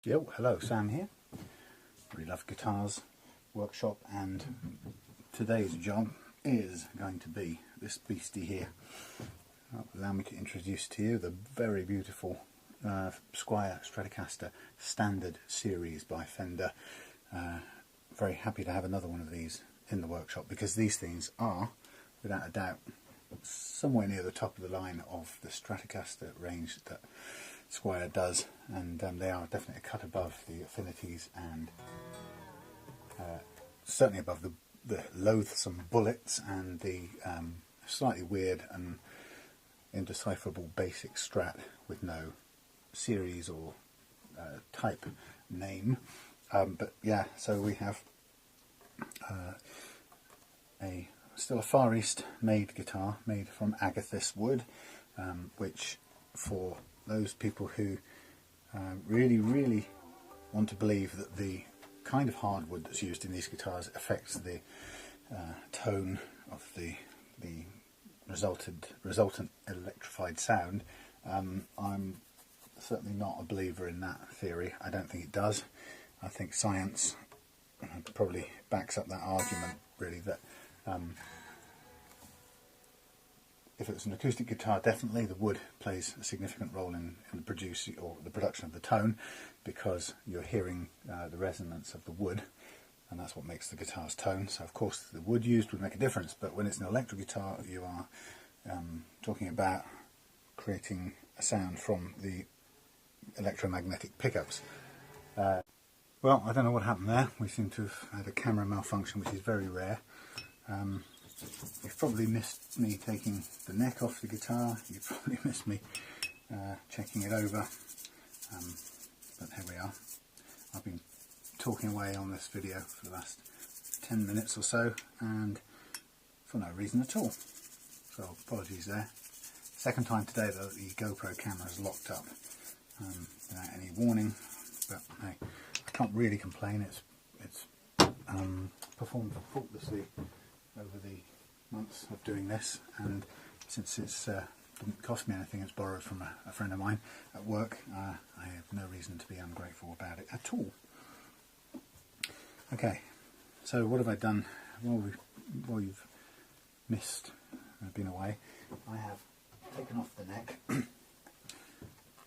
Yo, hello, Sam here. Reloved Guitars workshop, and today's job is going to be this beastie here. Allow me to introduce to you the very beautiful Squier Strat Standard series by Fender. Very happy to have another one of these in the workshop because these things are, without a doubt, somewhere near the top of the line of the Stratocaster range that Squier does, and they are definitely a cut above the affinities and certainly above the loathsome bullets and the slightly weird and indecipherable basic Strat with no series or type name. But yeah, so we have still a Far East made guitar made from agathis wood, which for those people who really want to believe that the kind of hardwood that's used in these guitars affects the tone of the resultant electrified sound, I'm certainly not a believer in that theory. I don't think it does. I think science probably backs up that argument, really, that if it's an acoustic guitar, definitely the wood plays a significant role in the production of the tone, because you're hearing the resonance of the wood, and that's what makes the guitar's tone. So of course the wood used would make a difference, but when it's an electric guitar, you are talking about creating a sound from the electromagnetic pickups. Well, I don't know what happened there. We seem to have had a camera malfunction, which is very rare. You've probably missed me taking the neck off the guitar. You've probably missed me checking it over. But here we are. I've been talking away on this video for the last 10 minutes or so, and for no reason at all. So apologies there. Second time today that the GoPro camera is locked up without any warning. But hey, I can't really complain. It's performed faultlessly over the months of doing this, and since it's didn't cost me anything, it's borrowed from a friend of mine at work, I have no reason to be ungrateful about it at all. Okay, so what have I done while you've missed been away? I have taken off the neck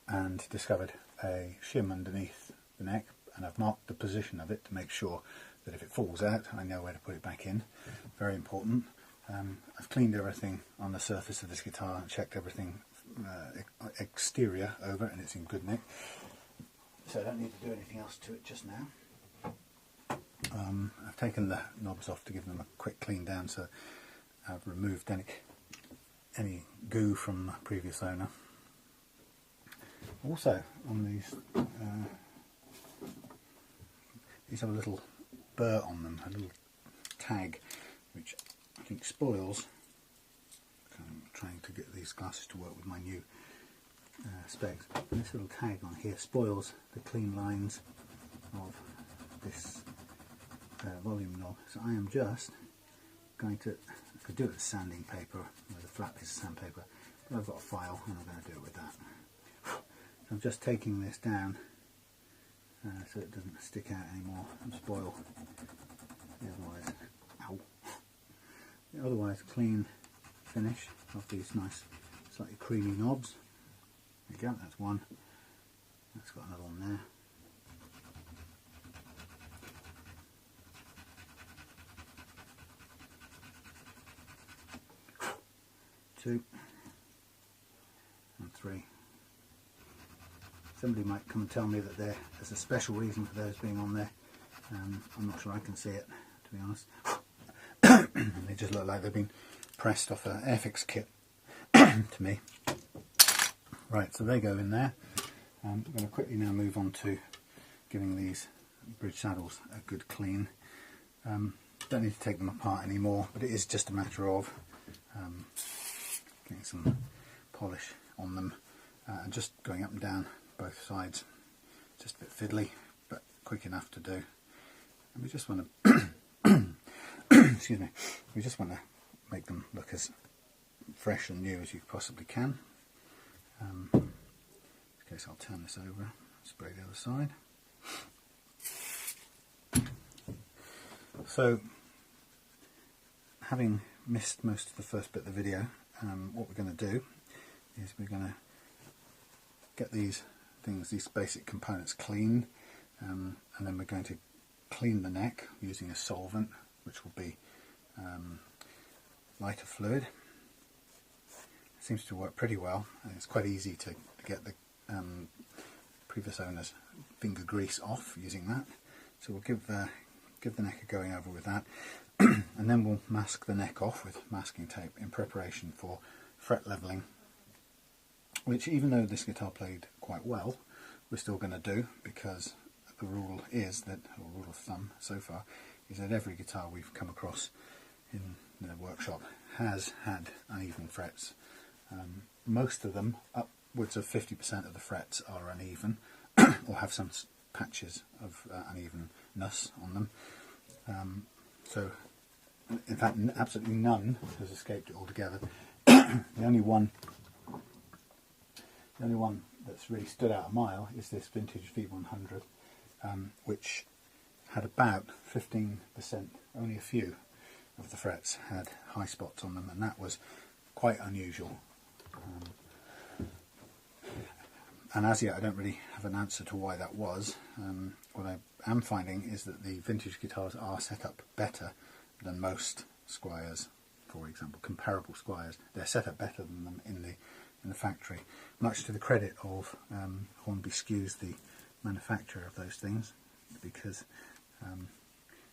and discovered a shim underneath the neck, and I've marked the position of it to make sure that if it falls out, I know where to put it back in. Very important. I've cleaned everything on the surface of this guitar and checked everything exterior over, and it's in good nick. So I don't need to do anything else to it just now. I've taken the knobs off to give them a quick clean down, so I've removed any goo from the previous owner. Also on these have a little burr on them, a little tag, which I think spoils. I'm trying to get these glasses to work with my new specs. And this little tag on here spoils the clean lines of this volume knob. So I am just going to, I could do it with sanding paper, with a flat piece of sandpaper, but I've got a file and I'm going to do it with that. So I'm just taking this down so it doesn't stick out anymore and spoil the otherwise clean finish of these nice slightly creamy knobs. There you go, that's one. That's got another one there. Two and three. Somebody might come and tell me that there's a special reason for those being on there. I'm not sure I can see it, to be honest. They just look like they've been pressed off an Airfix kit to me. Right, so they go in there. I'm going to quickly now move on to giving these bridge saddles a good clean. Don't need to take them apart anymore, but it is just a matter of getting some polish on them and just going up and down both sides. Just a bit fiddly, but quick enough to do. And we just want to excuse me, we just want to make them look as fresh and new as you possibly can. In this case I'll turn this over, spray the other side. So, having missed most of the first bit of the video, what we're going to do is we're going to get these things, these basic components clean, and then we're going to clean the neck using a solvent, which will be lighter fluid. It seems to work pretty well, and it's quite easy to get the previous owner's finger grease off using that. So we'll give the neck a going over with that, and then we'll mask the neck off with masking tape in preparation for fret levelling, which, even though this guitar played quite well, we're still going to do, because the rule is that, or rule of thumb so far, is that every guitar we've come across in the workshop has had uneven frets. Most of them, upwards of 50% of the frets, are uneven or have some patches of unevenness on them. So, in fact, absolutely none has escaped it altogether. The only one that's really stood out a mile is this vintage V100, which had about 15%, only a few of the frets had high spots on them, and that was quite unusual. And as yet I don't really have an answer to why that was. What I am finding is that the vintage guitars are set up better than most Squiers, for example, comparable Squiers. They're set up better than them in the factory, much to the credit of Hornby Skews, the manufacturer of those things, because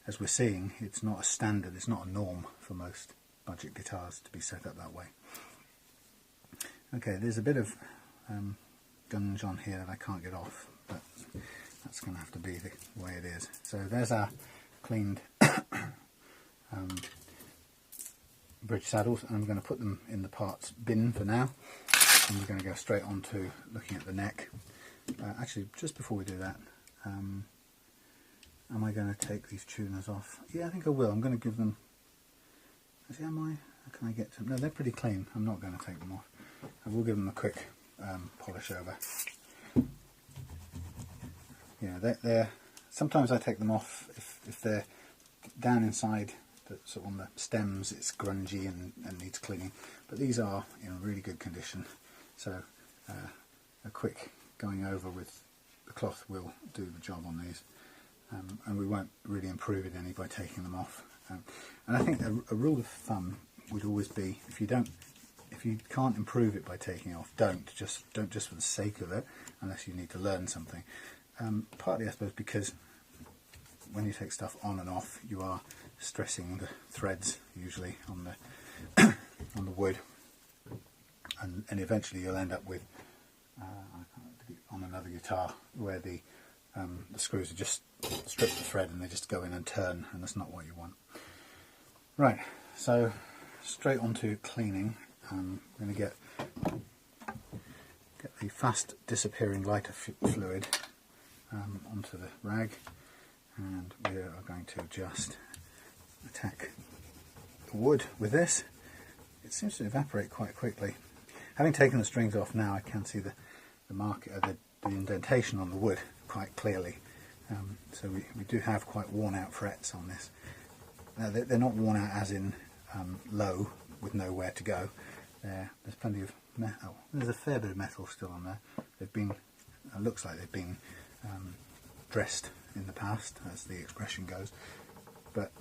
as we're seeing, it's not a standard, it's not a norm for most budget guitars to be set up that way. Okay, there's a bit of gunge on here that I can't get off, but that's going to have to be the way it is. So there's our cleaned bridge saddles, and I'm going to put them in the parts bin for now, and we're going to go straight on to looking at the neck. Actually, just before we do that, am I going to take these tuners off? Yeah, I think I will. I'm going to give them... Actually, am I? How can I get to them? No, they're pretty clean. I'm not going to take them off. I will give them a quick polish over. Yeah, they're sometimes I take them off if they're down inside, sort of on the stems, it's grungy and needs cleaning. But these are in really good condition, so a quick going over with the cloth will do the job on these, and we won't really improve it any by taking them off. And I think a rule of thumb would always be, if you can't improve it by taking it off, don't just for the sake of it, unless you need to learn something. Partly, I suppose, because when you take stuff on and off, you are stressing the threads usually on the on the wood, and eventually you'll end up with on another guitar where the screws are just strip the thread and they just go in and turn, and that's not what you want. Right, so straight on to cleaning. I'm going to get the fast disappearing lighter fluid onto the rag, and we are going to just attack the wood with this. It seems to evaporate quite quickly. Having taken the strings off now, I can see the indentation on the wood quite clearly. So we do have quite worn out frets on this. They're not worn out as in low with nowhere to go. There's plenty of metal. There's a fair bit of metal still on there. They've been, looks like they've been dressed in the past, as the expression goes. But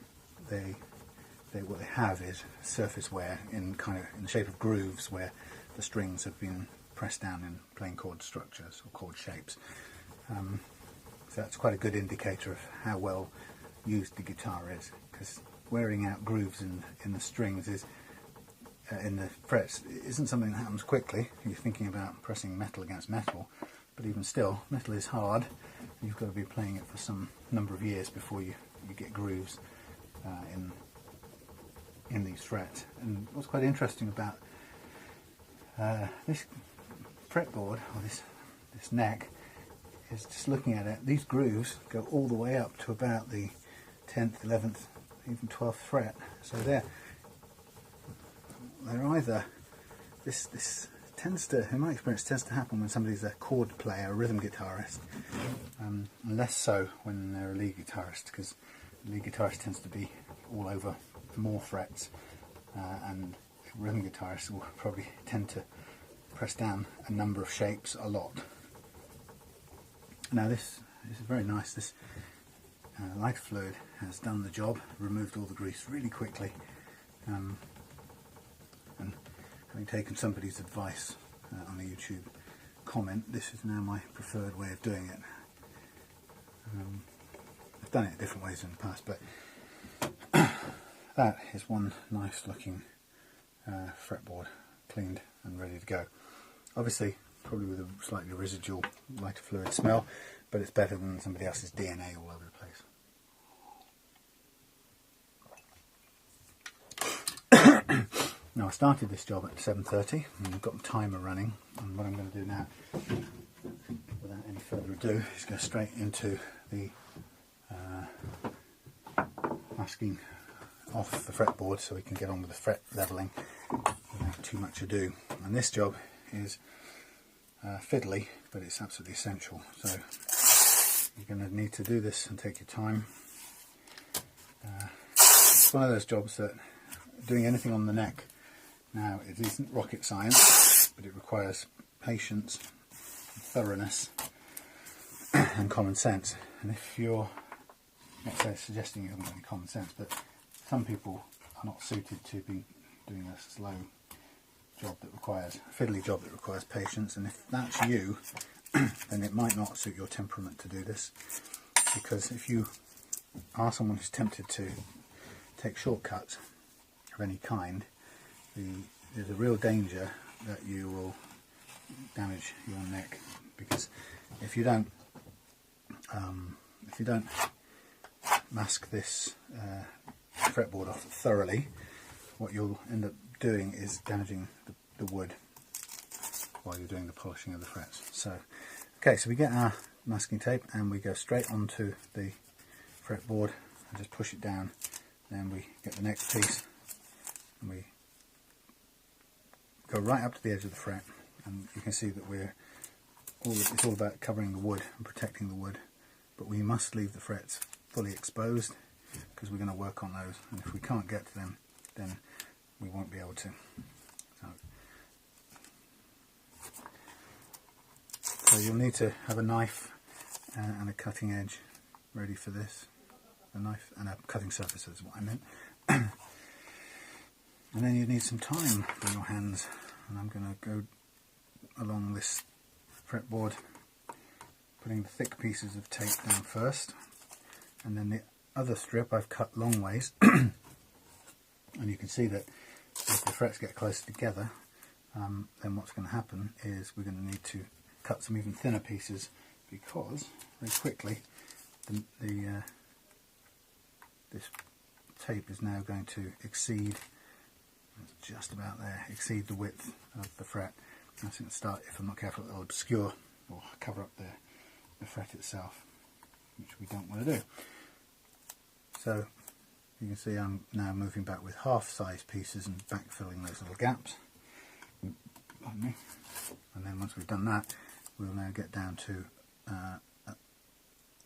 what they have is surface wear in the shape of grooves where the strings have been pressed down in plain chord structures or chord shapes. So that's quite a good indicator of how well used the guitar is, because wearing out grooves in the strings is in the frets isn't something that happens quickly. You're thinking about pressing metal against metal, but even still, metal is hard. You've got to be playing it for some number of years before you get grooves in these frets. And what's quite interesting about this fretboard, or this neck, is just looking at it, these grooves go all the way up to about the 10th, 11th, even 12th fret. So they're either, this tends to, in my experience, tends to happen when somebody's a chord player, a rhythm guitarist, and less so when they're a lead guitarist, because the lead guitarist tends to be all over more frets, and rhythm guitarists will probably tend to press down a number of shapes a lot. Now this is very nice. This lighter fluid has done the job, removed all the grease really quickly, and having taken somebody's advice on a YouTube comment, this is now my preferred way of doing it. I've done it different ways in the past, but that is one nice looking fretboard, cleaned and ready to go. Obviously probably with a slightly residual lighter fluid smell, but it's better than somebody else's DNA all over the place. Now I started this job at 7:30 and I've got the timer running, and what I'm going to do now, without any further ado, is go straight into the masking off the fretboard so we can get on with the fret levelling without too much ado. And this job is fiddly, but it's absolutely essential, so you're going to need to do this and take your time. It's one of those jobs that doing anything on the neck, now it isn't rocket science, but it requires patience, thoroughness and common sense. And if you're, not suggesting you haven't got any common sense, but some people are not suited to be doing a slow job that requires, a fiddly job that requires patience, and if that's you, then it might not suit your temperament to do this, because if you are someone who's tempted to take shortcuts of any kind, there's a real danger that you will damage your neck, because if you don't mask this fretboard off thoroughly, what you'll end up doing is damaging the wood while you're doing the polishing of the frets. So, okay, so we get our masking tape and we go straight onto the fretboard and just push it down. Then we get the next piece and we go right up to the edge of the fret, and you can see that it's all about covering the wood and protecting the wood, but we must leave the frets fully exposed because we're going to work on those, and if we can't get to them, then we won't be able to. So you'll need to have a knife and a cutting edge ready for this. A knife and a cutting surface is what I meant. And then you need some time for your hands, and I'm going to go along this fretboard, putting the thick pieces of tape down first, and then the other strip I've cut long ways. And you can see that if the frets get closer together, then what's going to happen is we're going to need to cut some even thinner pieces, because very quickly this tape is now going to exceed, it's just about there, exceed the width of the fret. And it's going to start, if I'm not careful, it'll obscure or cover up the fret itself, which we don't want to do. So you can see I'm now moving back with half-size pieces and backfilling those little gaps. Pardon me. And then once we've done that, we'll now get down to a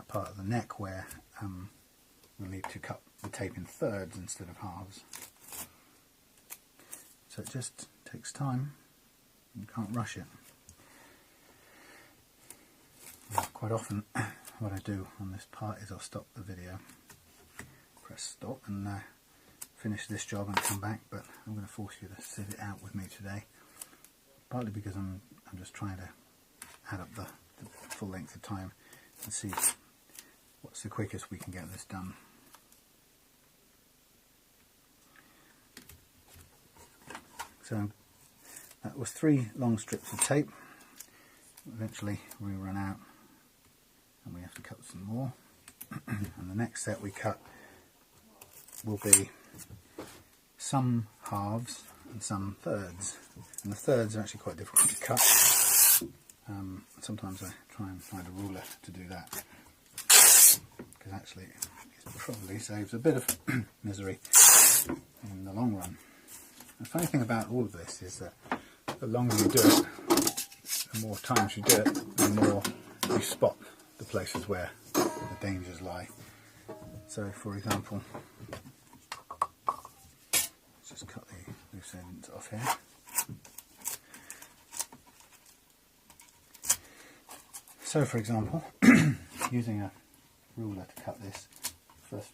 part of the neck where we'll need to cut the tape in thirds instead of halves. So it just takes time. You can't rush it. Quite often what I do on this part is I'll stop the video, press stop, and finish this job and come back, but I'm going to force you to sit it out with me today, partly because I'm just trying to add up the full length of time and see what's the quickest we can get this done. So that was 3 long strips of tape. Eventually we run out and we have to cut some more. And the next set we cut will be some halves and some thirds. And the thirds are actually quite difficult to cut. Sometimes I try and find a ruler to do that, because actually it probably saves a bit of misery in the long run. The funny thing about all of this is that the longer you do it, the more times you do it, the more you spot the places where the dangers lie. So for example, let's just cut the loose ends off here. So for example, using a ruler to cut this, first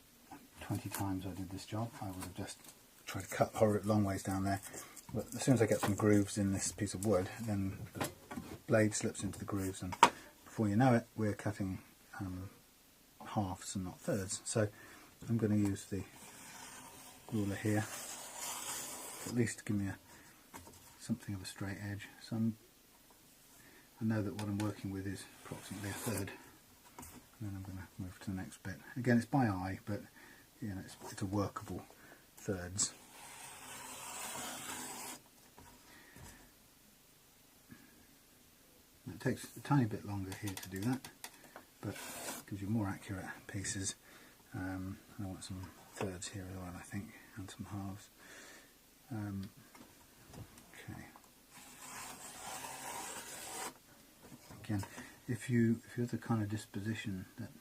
20 times I did this job, I would have just tried to cut long ways down there. But as soon as I get some grooves in this piece of wood, then the blade slips into the grooves, and before you know it, we're cutting halves and not thirds. So I'm going to use the ruler here to at least give me something of a straight edge. So I know that what I'm working with is approximately a third, and then I'm going to move to the next bit. Again, it's by eye, but you know, it's a workable thirds. It takes a tiny bit longer here to do that, but gives you more accurate pieces. I want some thirds here as well, I think, and some halves. Okay. Again, if you're the kind of disposition that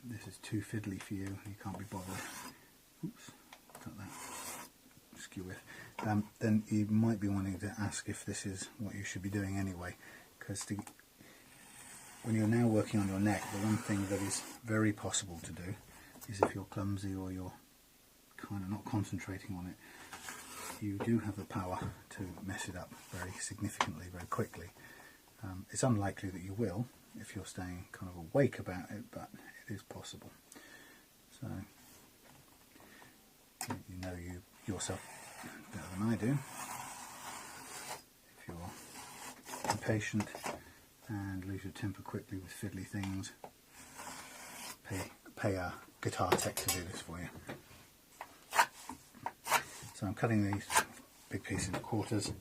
this is too fiddly for you, you can't be bothered. Oops, cut that skew with. Then you might be wanting to ask if this is what you should be doing anyway, because when you're now working on your neck, the one thing that is very possible to do is, if you're clumsy or you're kind of not concentrating on it, you do have the power to mess it up very significantly, very quickly. It's unlikely that you will if you're staying kind of awake about it, but it is possible. So you know you yourself better than I do. If you're impatient and lose your temper quickly with fiddly things, pay a guitar tech to do this for you. So I'm cutting these big pieces into quarters,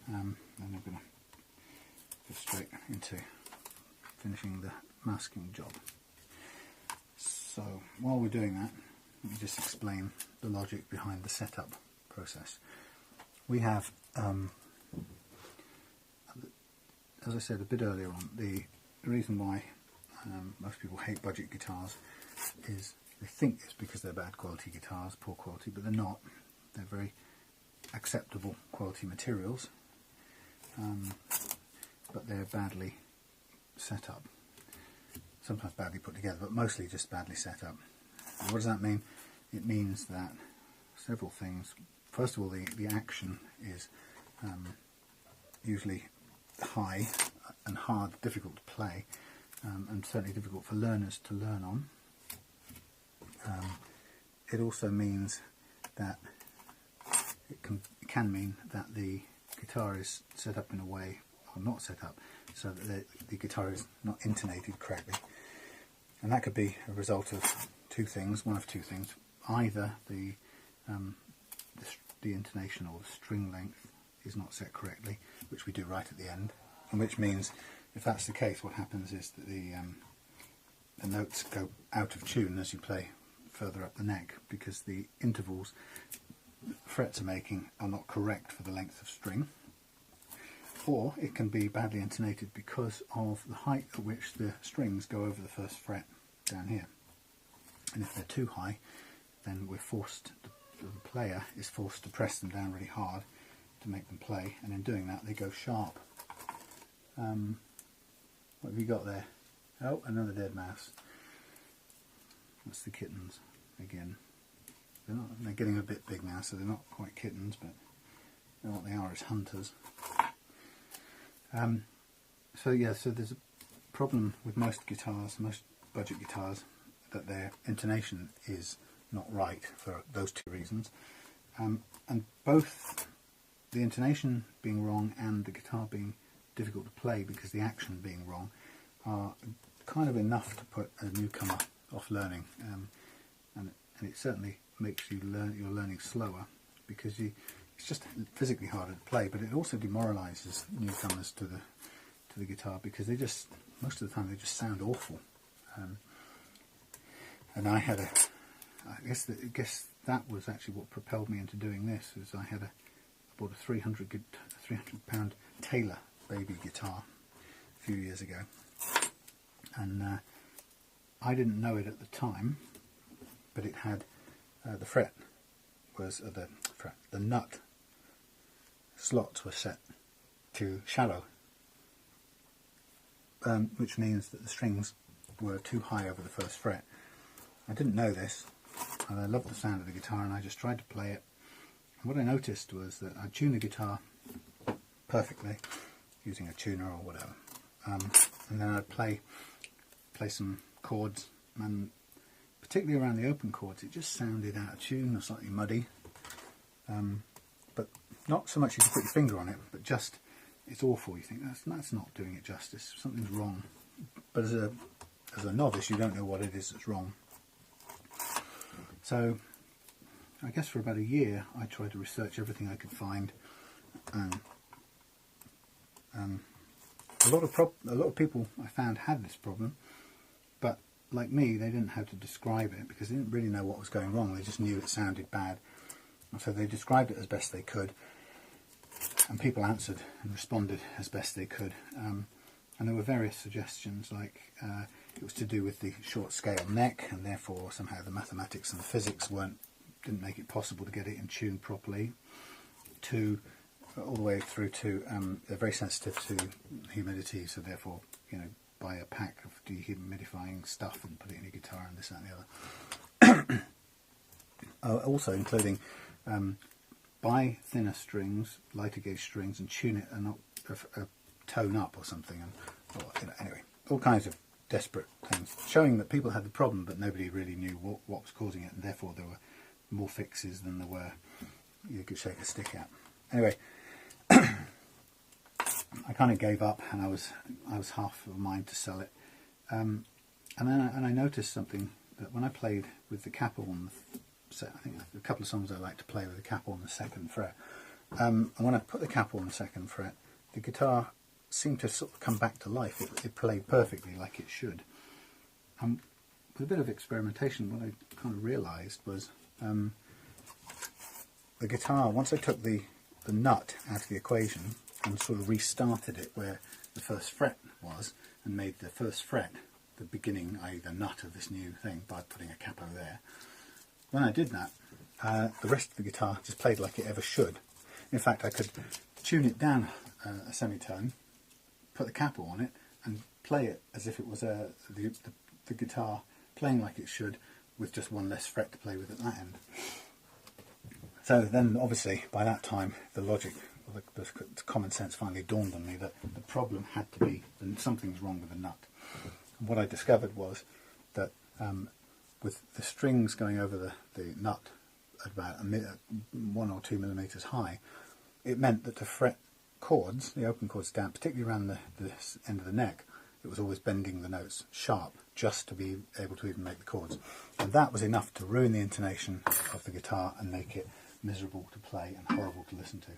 and I'm going to go straight into finishing the masking job. So while we're doing that, let me just explain the logic behind the setup process. We have, as I said a bit earlier on, the reason why most people hate budget guitars is they think it's because they're bad quality guitars, poor quality, but they're not. They're very acceptable quality materials, but they're badly set up. Sometimes badly put together, but mostly just badly set up. And what does that mean? It means that several things. First of all, the action is usually high and hard, difficult to play, and certainly difficult for learners to learn on. It also means that it can mean that the guitar is set up in a way, or not set up, so that the guitar is not intonated correctly. And that could be a result of two things, one of two things. Either the intonation or the string length is not set correctly, which we do right at the end, and which means, if that's the case, what happens is that the notes go out of tune as you play further up the neck, because the intervals frets are making are not correct for the length of string. Or it can be badly intonated because of the height at which the strings go over the first fret down here. And if they're too high, then we're forced, the player is forced to press them down really hard to make them play, and in doing that they go sharp. What have you got there? Oh, another dead mouse. That's the kittens again. They're getting a bit big now, so they're not quite kittens, but what they are is hunters. So there's a problem with most guitars, most budget guitars, that their intonation is not right for those two reasons. And both the intonation being wrong and the guitar being difficult to play because the action being wrong are kind of enough to put a newcomer off learning. And it certainly makes you your learning slower, because it's just physically harder to play, but it also demoralises newcomers to the guitar, because most of the time they just sound awful. And I guess that was actually what propelled me into doing this. Is I had a bought a £300 Taylor baby guitar a few years ago, and I didn't know it at the time, but it had the nut slots were set to shallow, which means that the strings were too high over the first fret. I didn't know this, and I loved the sound of the guitar, and I just tried to play it. And what I noticed was that I tuned the guitar perfectly using a tuner or whatever, and then I'd play some chords, and particularly around the open chords it just sounded out of tune or slightly muddy, but not so much you can put your finger on it, but just it's awful. You think that's not doing it justice, something's wrong. But as a novice you don't know what it is that's wrong. So I guess for about a year I tried to research everything I could find, and a lot of people I found had this problem, but like me they didn't know how to describe it because they didn't really know what was going wrong. They just knew it sounded bad, and so they described it as best they could, and people answered and responded as best they could, and there were various suggestions, like it was to do with the short scale neck, and therefore somehow the mathematics and the physics didn't make it possible to get it in tune properly, to all the way through to they're very sensitive to humidity, so therefore, you know, buy a pack of dehumidifying stuff and put it in your guitar, and this, that and the other. Also including buy thinner strings, lighter gauge strings, and tune it a tone up or something, and anyway, all kinds of desperate things, showing that people had the problem but nobody really knew what was causing it, and therefore there were more fixes than there were you could shake a stick at. Anyway, I kind of gave up, and I was half of a mind to sell it, and I noticed something, that when I played with the capo on the set, I think a couple of songs I like to play with the capo on the 2nd fret, and when I put the capo on the 2nd fret, the guitar seemed to sort of come back to life. It played perfectly like it should. With a bit of experimentation, what I kind of realised was the guitar, once I took the nut out of the equation and sort of restarted it where the first fret was, and made the first fret the beginning, i.e. the nut of this new thing, by putting a capo there. When I did that, the rest of the guitar just played like it ever should. In fact, I could tune it down a semitone, put the capo on it, and play it as if it was the guitar playing like it should, with just one less fret to play with at that end. So then, obviously, by that time, the logic, the common sense finally dawned on me that the problem had to be that something's wrong with the nut. And what I discovered was that with the strings going over the nut at about 1 or 2 millimeters high, it meant that to fret chords, the open chords down, particularly around the end of the neck, it was always bending the notes sharp just to be able to even make the chords. And that was enough to ruin the intonation of the guitar and make it miserable to play and horrible to listen to.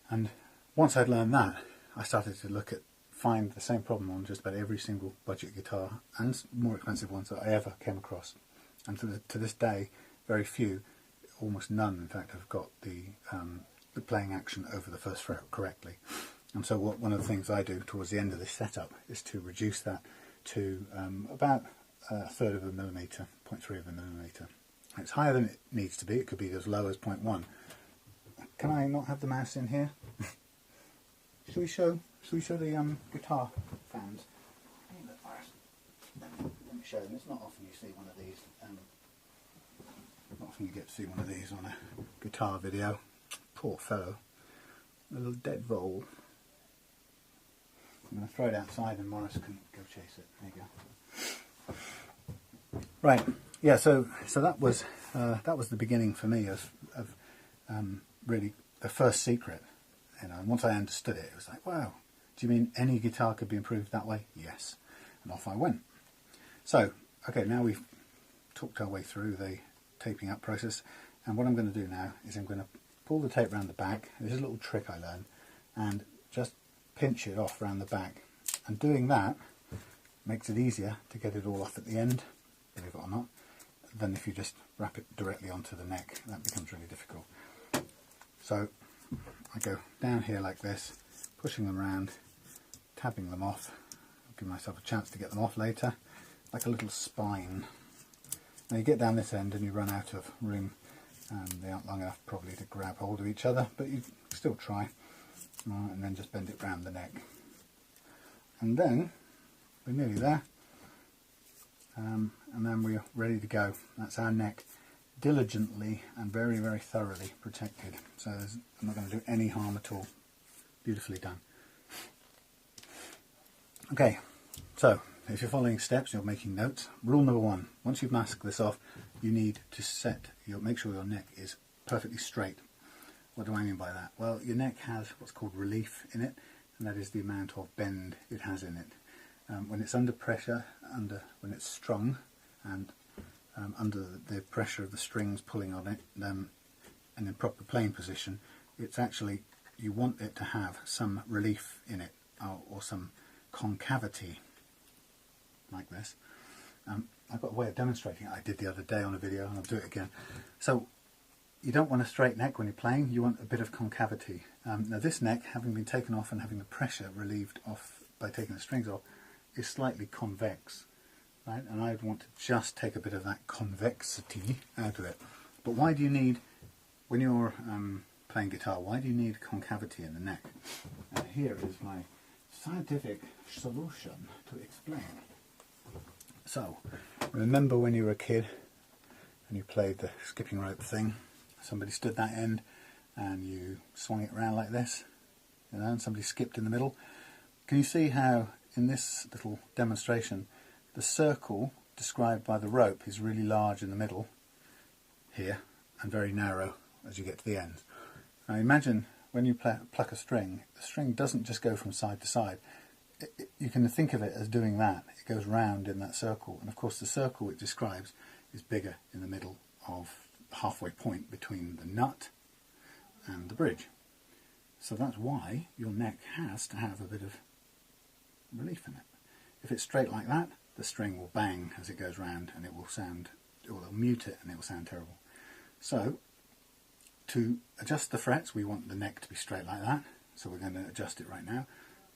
And once I'd learned that, I started to find the same problem on just about every single budget guitar, and more expensive ones that I ever came across. And to this day, very few, almost none in fact, have got the playing action over the first fret correctly. And so one of the things I do towards the end of this setup is to reduce that to about 1/3 of a millimetre, 0.3 of a millimetre. It's higher than it needs to be. It could be as low as 0.1. Can I not have the mouse in here? Shall we show the guitar fans? Let me show them. It's not often you see one of these. Not often you get to see one of these on a guitar video. Poor fellow. A little dead vole. I'm going to throw it outside and Morris can go chase it. There you go. Right. Yeah. So that was the beginning for me of really the first secret. You know, and once I understood it, it was like, wow. Do you mean any guitar could be improved that way? Yes. And off I went. So, okay, now we've talked our way through the taping up process, and what I'm going to do now is I'm going to pull the tape around the back. This is a little trick I learned, and just pinch it off around the back. And doing that makes it easier to get it all off at the end, believe it or not, than if you just wrap it directly onto the neck. That becomes really difficult. So I go down here like this, pushing them around, tabbing them off, give myself a chance to get them off later, like a little spine. Now you get down this end and you run out of room, and they aren't long enough probably to grab hold of each other, but you still try, and then just bend it round the neck. And then we're nearly there, and then we're ready to go. That's our neck, diligently and very, very thoroughly protected. So I'm not going to do any harm at all. Beautifully done. Okay, so if you're following steps, you're making notes. Rule number one: once you've masked this off, you need to make sure your neck is perfectly straight. What do I mean by that? Well, your neck has what's called relief in it, and that is the amount of bend it has in it. When it's under pressure, when it's strung, and under the pressure of the strings pulling on it, and in proper playing position, it's actually, you want it to have some relief in it, or some concavity, like this. I've got a way of demonstrating it. I did the other day on a video, and I'll do it again. So you don't want a straight neck when you're playing, you want a bit of concavity. Now this neck, having been taken off and having the pressure relieved off by taking the strings off, is slightly convex, right? And I want to just take a bit of that convexity out of it. But why do you need, when you're playing guitar, why do you need concavity in the neck? And here is my scientific solution to explain. So, remember when you were a kid and you played the skipping rope thing? Somebody stood that end and you swung it around like this, you know, and somebody skipped in the middle. Can you see how in this little demonstration the circle described by the rope is really large in the middle here and very narrow as you get to the ends? Now imagine when you pluck a string, the string doesn't just go from side to side. You can think of it as doing that. It goes round in that circle, and of course the circle it describes is bigger in the middle of the halfway point between the nut and the bridge. So that's why your neck has to have a bit of relief in it. If it's straight like that, the string will bang as it goes round, and it will mute it, and it will sound terrible. So to adjust the frets, we want the neck to be straight like that, so we're going to adjust it right now.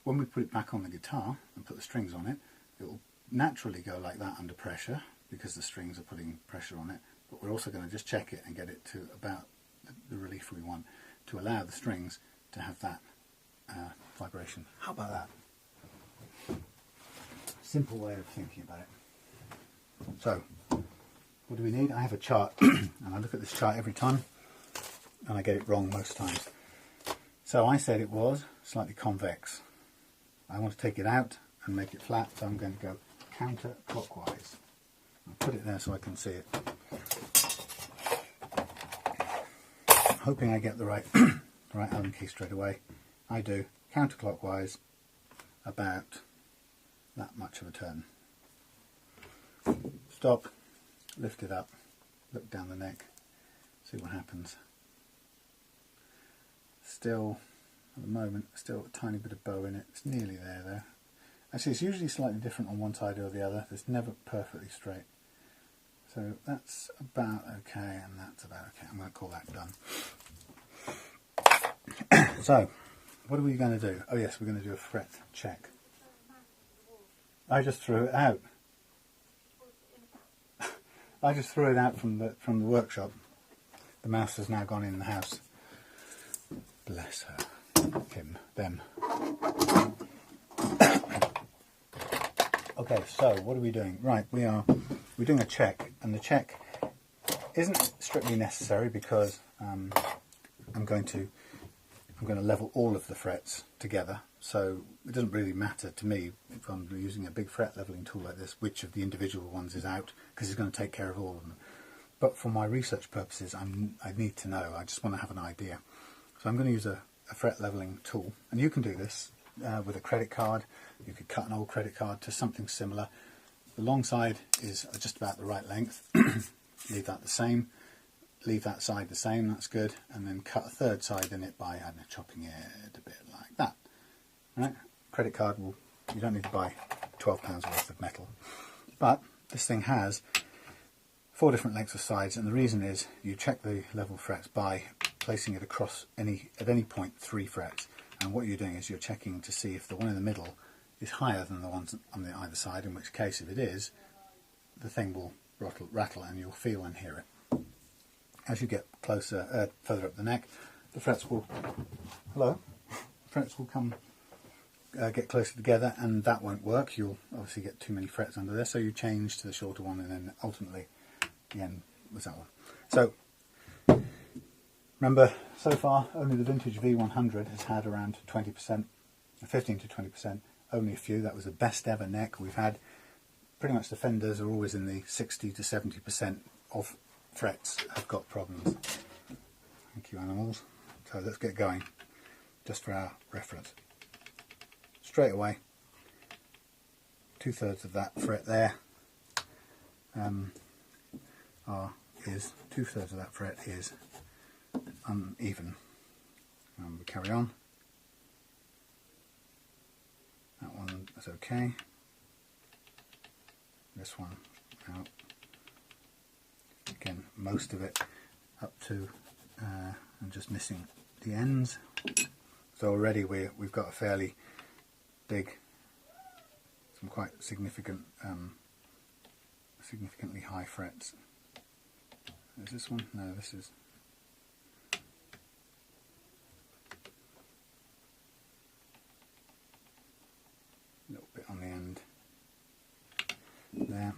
When we put it back on the guitar and put the strings on it, it will naturally go like that under pressure because the strings are putting pressure on it, but we're also going to just check it and get it to about the relief we want to allow the strings to have that vibration. How about that? Simple way of thinking about it. So, what do we need? I have a chart, and I look at this chart every time, and I get it wrong most times. So I said it was slightly convex. I want to take it out and make it flat, so I'm going to go counterclockwise. I'll put it there so I can see it. Hoping I get the right, right Allen key straight away. I do. Counterclockwise, about that much of a turn. Stop, lift it up, look down the neck, see what happens. Still, at the moment, still a tiny bit of bow in it. It's nearly there though. Actually, it's usually slightly different on one side or the other. It's never perfectly straight. So that's about okay, and that's about okay. I'm going to call that done. So, what are we going to do? Oh yes, we're going to do a fret check. I just threw it out. I just threw it out from the workshop. The mouse has now gone in the house. Bless her. Him. Them. Okay, so what are we doing? Right, we're doing a check, and the check isn't strictly necessary because I'm going to level all of the frets together, so it doesn't really matter to me if I'm using a big fret leveling tool like this which of the individual ones is out, because it's going to take care of all of them. But for my research purposes, I need to know. I just want to have an idea. So I'm going to use a fret leveling tool, and you can do this with a credit card. You could cut an old credit card to something similar. The long side is just about the right length. Leave that the same. Leave that side the same, that's good, and then cut a third side in it by, I don't know, chopping it a bit like that. Right? Credit card you don't need to buy £12 worth of metal. But this thing has 4 different lengths of sides, and the reason is you check the level frets by placing it across at any point 3 frets, and what you're doing is you're checking to see if the one in the middle is higher than the ones on the either side, in which case if it is, the thing will rattle and you'll feel and hear it. As you get closer, further up the neck, the frets will come get closer together, and that won't work. You'll obviously get too many frets under there, so you change to the shorter one, and then ultimately the end was that one. So remember, so far only the vintage V100 has had around 20%, 15 to 20%, only a few. That was the best ever neck we've had. Pretty much the fenders are always in the 60 to 70% of frets have got problems. Thank you, animals. So let's get going, just for our reference. Straight away, 2/3 of that fret there is 2/3 of that fret is uneven. We carry on. That one is okay. This one out. Again, most of it up to and just missing the ends. So already we've got a fairly big, some quite significantly high frets. Is this one? No, this is. A little bit on the end there.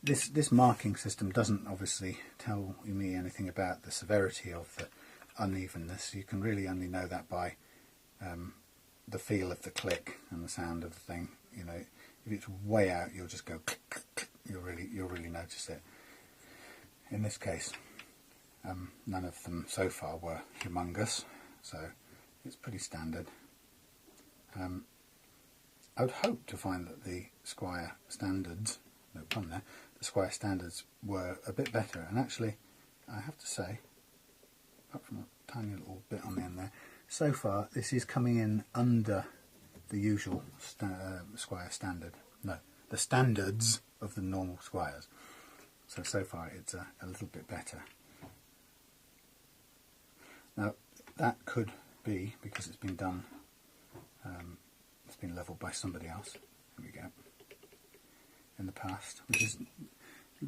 This marking system doesn't obviously tell me anything about the severity of the unevenness. You can really only know that by the feel of the click and the sound of the thing. You know, if it's way out, you'll just go click, click, click. You'll really notice it. In this case, none of them so far were humongous, so it's pretty standard. I would hope to find that the Squier Standards, no pun there, the Squier Standards were a bit better, and actually I have to say, apart from a tiny little bit on the end there, so far this is coming in under the usual Squier Standard. No, the standards of the normal Squiers. So far it's a little bit better. Now that could be because it's been done, it's been levelled by somebody else. There we go. In the past, which is,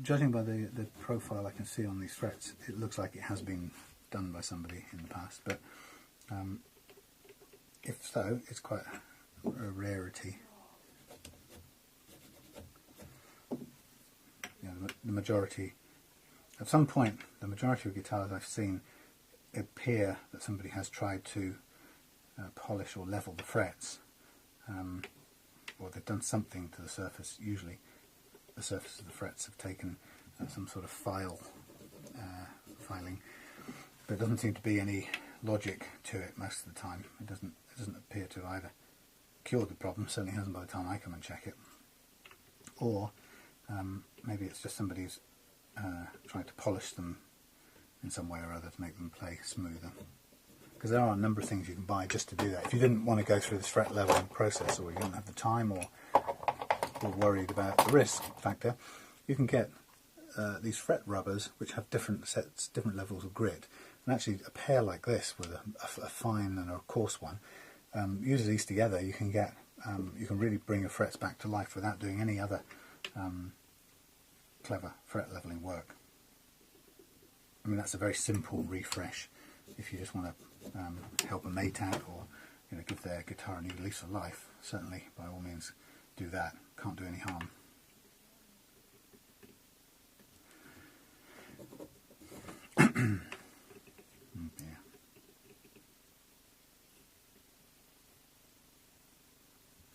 judging by the profile I can see on these frets, it looks like it has been done by somebody in the past, but if so, it's quite a rarity. You know, the majority, at some point, the majority of guitars I've seen appear that somebody has tried to polish or level the frets, or they've done something to the surface. Usually the surface of the frets have taken some sort of filing, but there doesn't seem to be any logic to it most of the time. It doesn't appear to either cure the problem, certainly hasn't by the time I come and check it, or maybe it's just somebody's trying to polish them in some way or other to make them play smoother. Because there are a number of things you can buy just to do that. If you didn't want to go through this fret leveling process, or you didn't have the time, or worried about the risk factor, you can get these fret rubbers which have different sets, different levels of grit. And actually a pair like this with a fine and a coarse one, use these together, you can get you can really bring your frets back to life without doing any other clever fret leveling work. I mean, that's a very simple refresh if you just want to help a mate out, or give their guitar a new lease of life. Certainly, by all means, do that. Can't do any harm. Oh dear.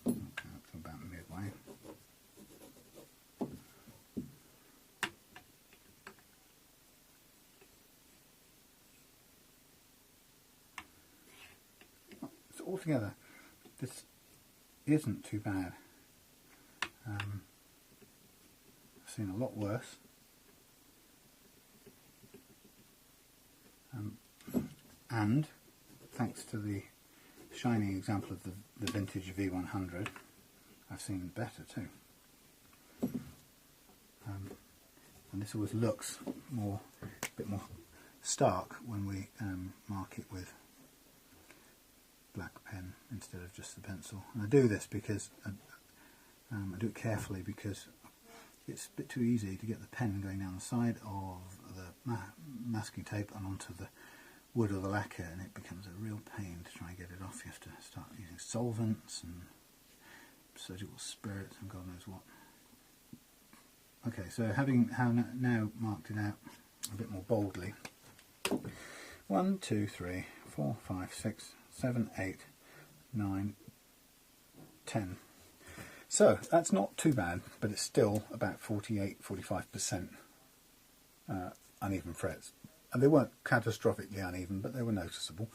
Okay, up to about midway. So altogether, this isn't too bad. I've seen a lot worse. And thanks to the shining example of the vintage V100, I've seen better too. and this always looks a bit more stark when we mark it with black pen instead of just the pencil. And I do this because I do it carefully, because it's a bit too easy to get the pen going down the side of the masking tape and onto the wood or the lacquer, and it becomes a real pain to try and get it off. You have to start using solvents and surgical spirits and God knows what. Okay, so having now marked it out a bit more boldly, 1, 2, 3, 4, 5, 6, 7, 8, 9, 10. So that's not too bad, but it's still about 45% uneven frets. And they weren't catastrophically uneven, but they were noticeable.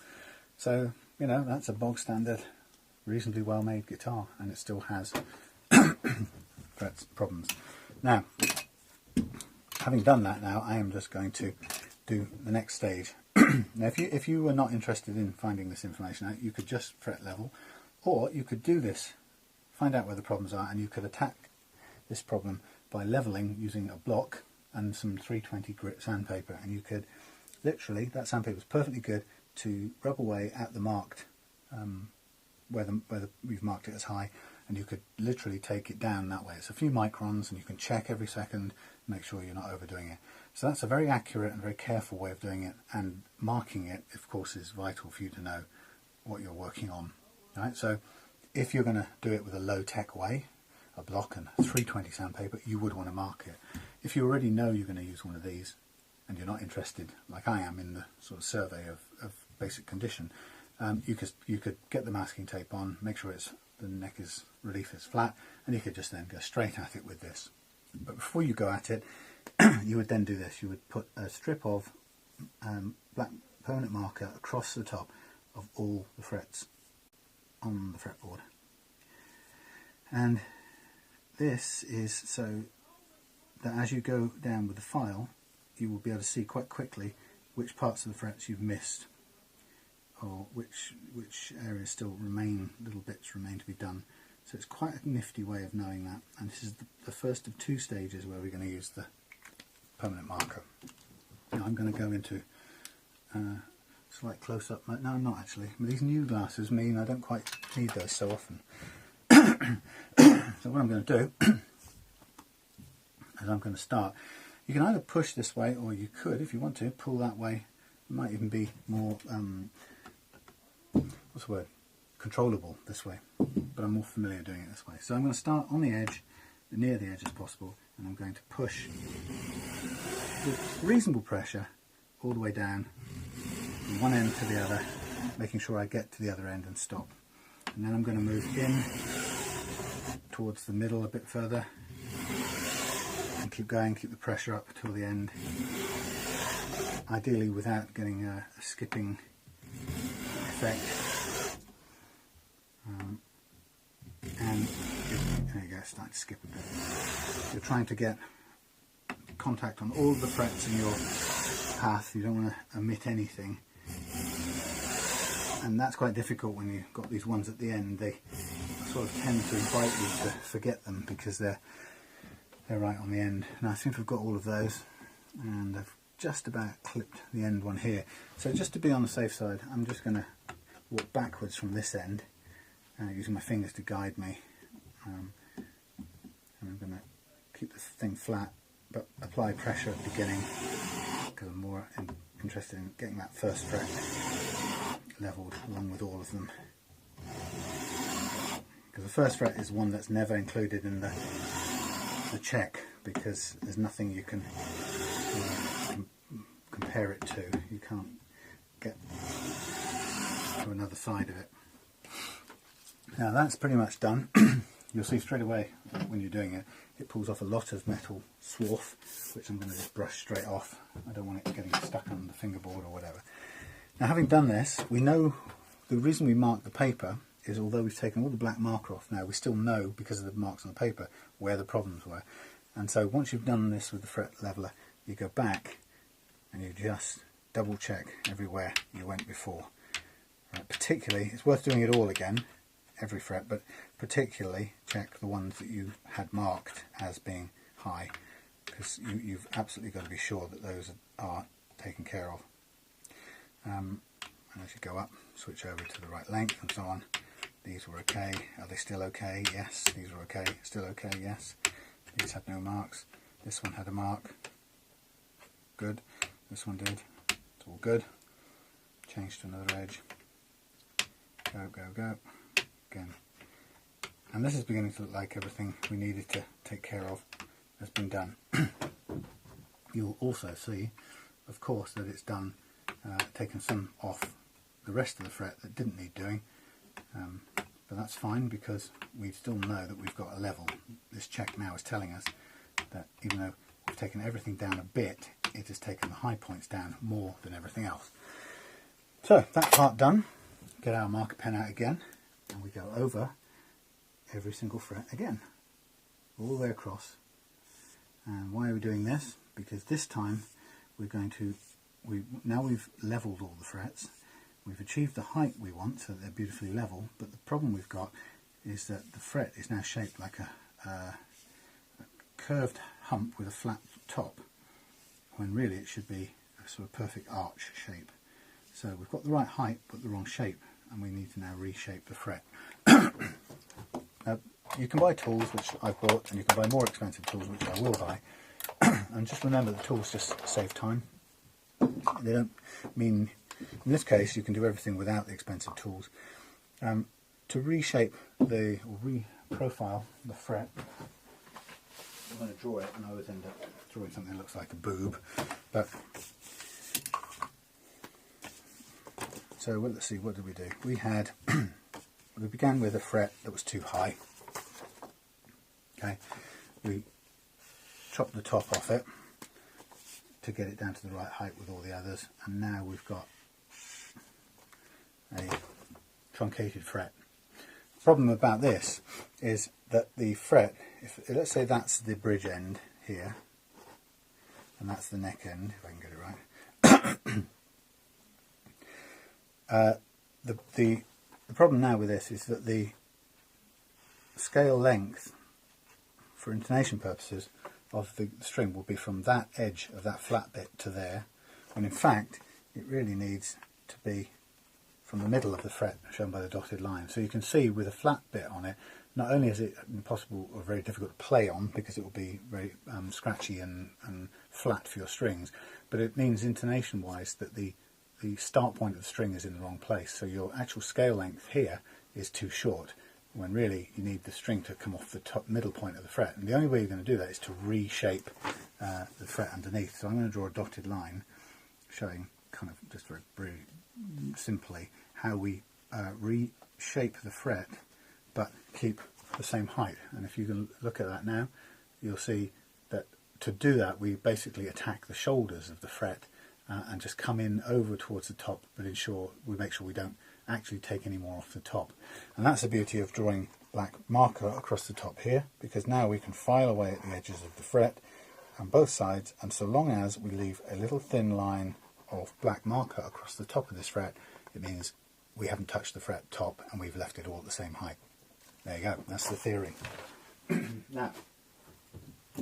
So, you know, that's a bog standard, reasonably well made guitar, and it still has frets problems. Now, having done that now, I am just going to do the next stage. Now, if you were not interested in finding this information out, you could just fret level, or you could do this, find out where the problems are, and you could attack this problem by leveling using a block and some 320 grit sandpaper, and you could literally, that sandpaper is perfectly good to rub away at the marked where we've marked it as high, and you could literally take it down that way. It's a few microns, and you can check every second, make sure you're not overdoing it. So that's a very accurate and very careful way of doing it, and marking it, of course, is vital for you to know what you're working on. Right? So if you're going to do it with a low-tech way, a block and 320 sandpaper, you would want to mark it. If you already know you're going to use one of these, and you're not interested, like I am, in the sort of survey of basic condition, you could get the masking tape on, make sure the neck relief is flat, and you could just then go straight at it with this. But before you go at it, you would then do this. You would put a strip of black permanent marker across the top of all the frets on the fretboard. And this is so that as you go down with the file, you will be able to see quite quickly which parts of the frets you've missed, or which areas still remain, little bits remain to be done. So it's quite a nifty way of knowing that, and this is the first of two stages where we're going to use the permanent marker. Now I'm going to go into slight close-up. No, I'm not actually. These new glasses mean I don't quite need those so often. So what I'm going to do is I'm going to start. You can either push this way, or you could, if you want to, pull that way. It might even be more, what's the word, controllable this way. But I'm more familiar doing it this way. So I'm going to start on the edge, near the edge as possible, and I'm going to push with reasonable pressure all the way down from one end to the other, making sure I get to the other end and stop. And then I'm going to move in towards the middle a bit further, and keep going, keep the pressure up till the end, ideally without getting a skipping effect. And there you go, start to skip a bit. You're trying to get contact on all the frets in your path. You don't want to omit anything, and that's quite difficult when you've got these ones at the end. They sort of tend to invite you to forget them because they're right on the end. Now I think I've got all of those, and I've just about clipped the end one here. So just to be on the safe side, I'm just going to walk backwards from this end, using my fingers to guide me, and I'm going to keep the thing flat but apply pressure at the beginning, because I'm more interested in getting that first fret levelled along with all of them, because the first fret is one that's never included in the check, because there's nothing you can compare it to. You can't get to another side of it. Now that's pretty much done. You'll see straight away when you're doing it, it pulls off a lot of metal swarf, which I'm going to just brush straight off. I don't want it getting stuck on the fingerboard or whatever. Now having done this, we know the reason we mark the paper is, although we've taken all the black marker off now, we still know, because of the marks on the paper, where the problems were. And so once you've done this with the fret leveler, you go back and you just double check everywhere you went before. Right, particularly, it's worth doing it all again, every fret, but particularly check the ones that you had marked as being high, because you've absolutely got to be sure that those are taken care of. And as you go up, switch over to the right length and so on. These were okay. Are they still okay? Yes. These were okay. Still okay? Yes. These had no marks. This one had a mark. Good. This one did. It's all good. Change to another edge. Go, go, go. Again. And this is beginning to look like everything we needed to take care of has been done. You'll also see, of course, that it's done, taken some off the rest of the fret that didn't need doing. But that's fine, because we still know that we've got a level. This check now is telling us that even though we've taken everything down a bit, it has taken the high points down more than everything else. So that part done, get our marker pen out again, and we go over every single fret again, all the way across. And why are we doing this? Because this time we're going to, now we've leveled all the frets, we've achieved the height we want so that they're beautifully level, but the problem we've got is that the fret is now shaped like a curved hump with a flat top, when really it should be a sort of perfect arch shape. So we've got the right height but the wrong shape, and we need to now reshape the fret. You can buy tools, which I've bought, and you can buy more expensive tools, which I will buy. And just remember, the tools just save time. They don't mean, in this case, you can do everything without the expensive tools. To reshape or re-profile the fret, I'm going to draw it, and I always end up drawing something that looks like a boob. But so let's see, what did we do? We had we began with a fret that was too high. Okay, we chopped the top off it to get it down to the right height with all the others, and now we've got a truncated fret. The problem about this is that the fret, let's say that's the bridge end here, and that's the neck end, if I can get it right. The problem now with this is that the scale length, for intonation purposes, of the string will be from that edge of that flat bit to there, when in fact it really needs to be from the middle of the fret shown by the dotted line. So you can see with a flat bit on it, not only is it impossible or very difficult to play on, because it will be very scratchy and flat for your strings, but it means intonation wise that the start point of the string is in the wrong place, so your actual scale length here is too short, when really you need the string to come off the top middle point of the fret. And the only way you're going to do that is to reshape the fret underneath. So I'm going to draw a dotted line showing kind of just very simply how we reshape the fret but keep the same height. And if you can look at that now, you'll see that to do that we basically attack the shoulders of the fret and just come in over towards the top, but we make sure we don't actually take any more off the top. And that's the beauty of drawing black marker across the top here, because now we can file away at the edges of the fret on both sides, and so long as we leave a little thin line of black marker across the top of this fret, it means we haven't touched the fret top and we've left it all at the same height. There you go, that's the theory. Now,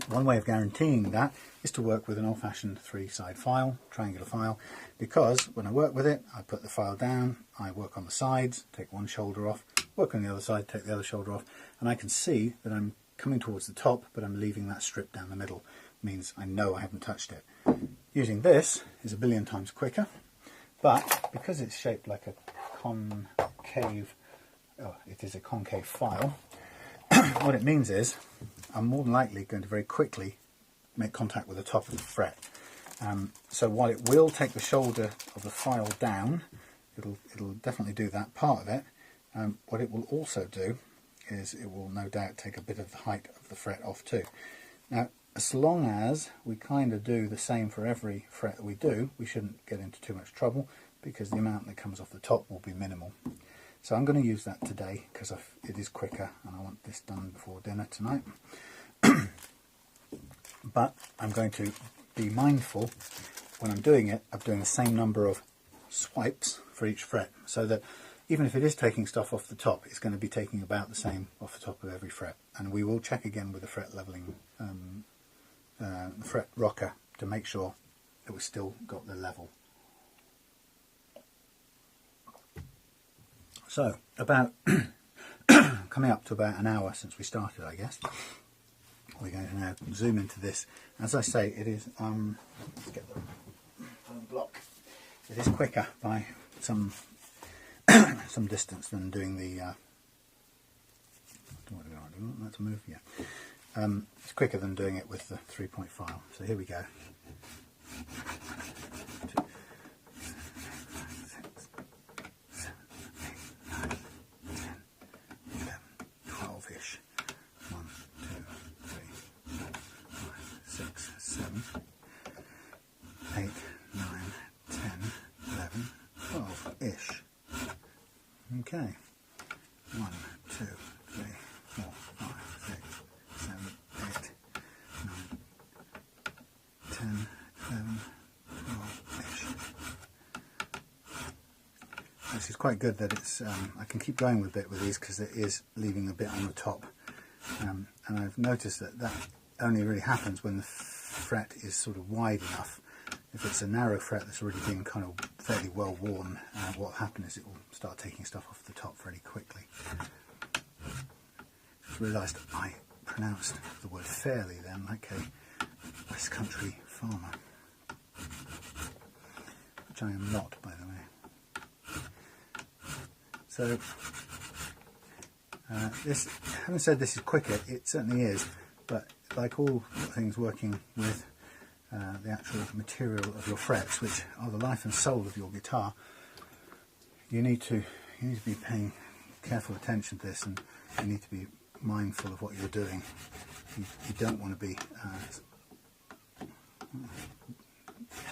one way of guaranteeing that is to work with an old-fashioned three-side file, triangular file, because when I work with it, I put the file down, I work on the sides, take one shoulder off, work on the other side, take the other shoulder off, and I can see that I'm coming towards the top, but I'm leaving that strip down the middle. It means I know I haven't touched it. Using this is a billion times quicker, but because it's shaped like a concave, it is a concave file, what it means is I'm more than likely going to very quickly make contact with the top of the fret. So while it will take the shoulder of the file down, it'll definitely do that part of it. What it will also do is it will no doubt take a bit of the height of the fret off too. Now, as long as we kind of do the same for every fret that we do, we shouldn't get into too much trouble, because the amount that comes off the top will be minimal. So I'm going to use that today because it is quicker and I want this done before dinner tonight. But I'm going to be mindful when I'm doing it of doing the same number of swipes for each fret, so that even if it is taking stuff off the top, it's going to be taking about the same off the top of every fret. And we will check again with the fret leveling the fret rocker to make sure that we've still got the level. So about coming up to about an hour since we started, I guess. We're going to now zoom into this. As I say, it is, let's get the block. It is quicker by some some distance than doing the, let's move, yeah. It's quicker than doing it with the 3-point file. So here we go. 12-ish. 1, 2, 3, 4, 5, 6, 7, 8, 9, 10, 11, 12-ish. Okay. 1, 2, 3, 4, 5, 6, 7, 8, 9, 10, 11, 12-ish. This is quite good that it's, I can keep going with a bit with these because it is leaving a bit on the top. And I've noticed that that only really happens when the fret is sort of wide enough. If it's a narrow fret that's already been kind of fairly well worn, what will happen is it will start taking stuff off the top very quickly. Just realised I pronounced the word fairly then, like a West Country farmer, which I am not, by the way. So, this, having said this is quicker, it certainly is, but like all things working with the actual material of your frets, which are the life and soul of your guitar, you need to be paying careful attention to this, and you need to be mindful of what you're doing. You don't want to be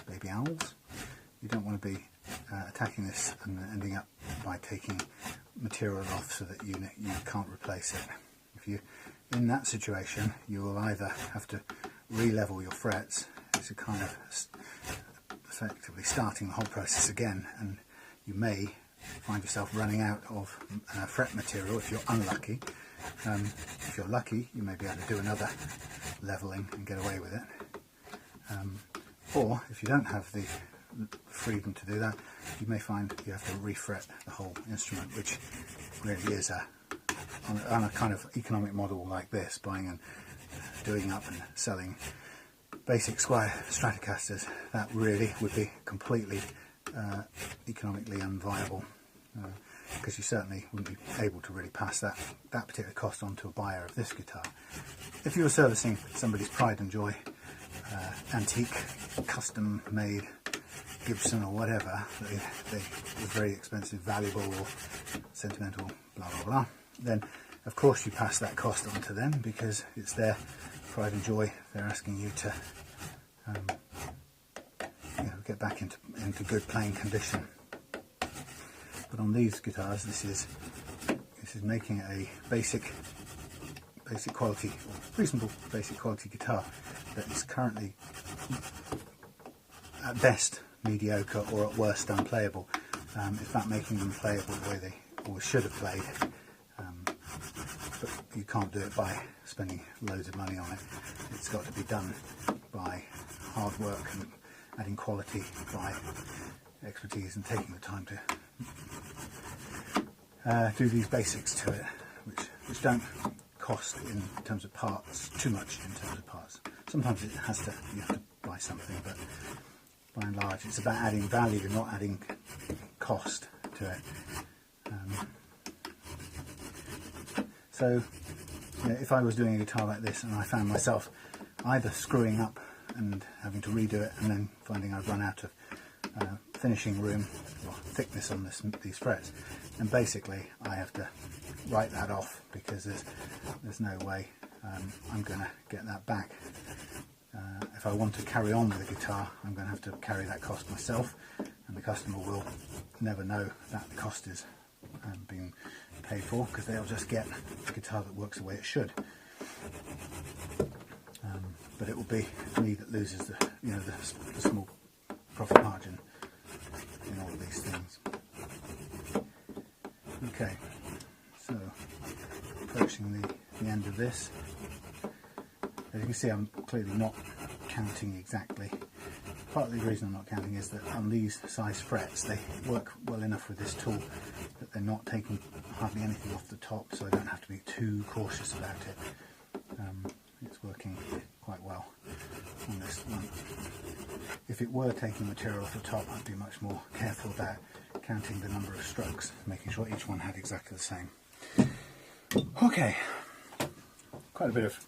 baby owls. You don't want to be attacking this and ending up by taking material off so that you can't replace it. If you're in that situation, you will either have to re-level your frets. It's a kind of effectively starting the whole process again, and you may find yourself running out of fret material if you're unlucky. If you're lucky, you may be able to do another levelling and get away with it. Or if you don't have the freedom to do that, you may find you have to refret the whole instrument, which really is on a kind of economic model like this, buying and doing up and selling basic Squier Stratocasters. That really would be completely economically unviable, because you certainly wouldn't be able to really pass that particular cost on to a buyer of this guitar. If you were servicing somebody's pride and joy, antique, custom made Gibson or whatever, they were very expensive, valuable or sentimental, blah blah blah, then of course you pass that cost on to them because it's their pride and joy. They're asking you to get back into good playing condition. But on these guitars, this is making a basic quality, or reasonable basic quality guitar that is currently at best mediocre or at worst unplayable. It's not making them playable the way they always should have played, but you can't do it by spending loads of money on it. It's got to be done by hard work and adding quality by expertise and taking the time to do these basics to it, which don't cost in terms of parts too much in terms of parts. Sometimes you have to buy something, but by and large it's about adding value, not adding cost to it. So if I was doing a guitar like this and I found myself either screwing up and having to redo it, and then finding I've run out of finishing room or thickness on these frets, and basically I have to write that off because there's no way I'm going to get that back. If I want to carry on with the guitar, I'm going to have to carry that cost myself, and the customer will never know that the cost is being paid for, because they'll just get a guitar that works the way it should. But it will be me that loses the small profit margin in all of these things. Okay, so approaching the end of this. As you can see, I'm clearly not counting exactly. Part of the reason I'm not counting is that on these size frets they work well enough with this tool that they're not taking hardly anything off the top, so I don't have to be too cautious about it. It's working quite well on this one. If it were taking material off the top, I'd be much more careful about counting the number of strokes, making sure each one had exactly the same. Okay, quite a bit of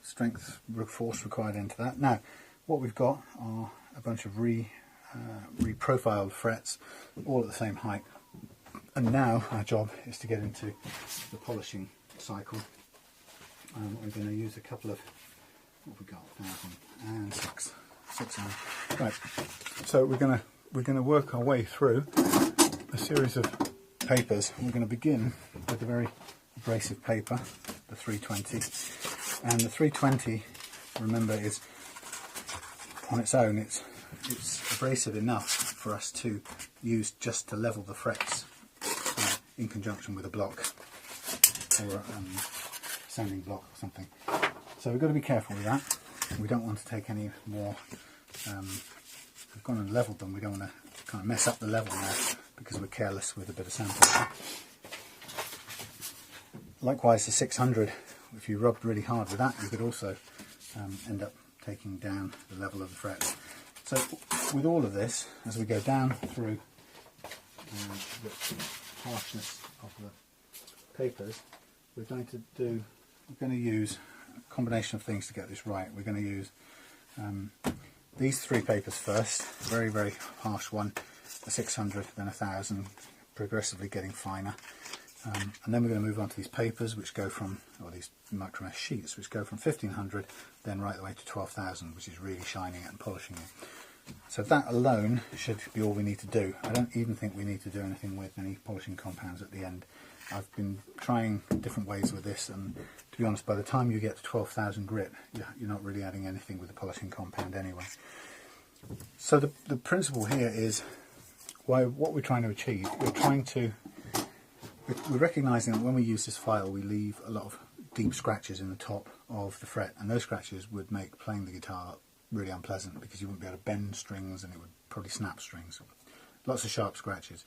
strength force required into that. Now, what we've got are a bunch of re-profiled frets, all at the same height. And now our job is to get into the polishing cycle. We're going to use a couple of, what have we got, 1,000 and 6. Right, so we're going to work our way through a series of papers. We're going to begin with a very abrasive paper, the 320, and the 320, remember, is on its own, it's abrasive enough for us to use just to level the frets in conjunction with a block or a sanding block or something. So we've got to be careful with that. We don't want to take any more, we've gone and leveled them, we don't want to kind of mess up the level now because we're careless with a bit of sandpaper. Likewise, the 600, if you rubbed really hard with that, you could also end up taking down the level of the frets. So with all of this, as we go down through the harshness of the papers, we're going to use a combination of things to get this right. We're going to use these 3 papers first, very, very harsh one, a 600, then 1,000, progressively getting finer. And then we're going to move on to these papers, which go from, or these micromesh sheets, which go from 1,500, then right the way to 12,000, which is really shining it and polishing it. So that alone should be all we need to do. I don't even think we need to do anything with any polishing compounds at the end. I've been trying different ways with this, and to be honest, by the time you get to 12,000 grit, you're not really adding anything with the polishing compound anyway. So the principle here is what we're trying to achieve. We're recognising that when we use this file, we leave a lot of deep scratches in the top of the fret, and those scratches would make playing the guitar really unpleasant because you wouldn't be able to bend strings and it would probably snap strings. Lots of sharp scratches.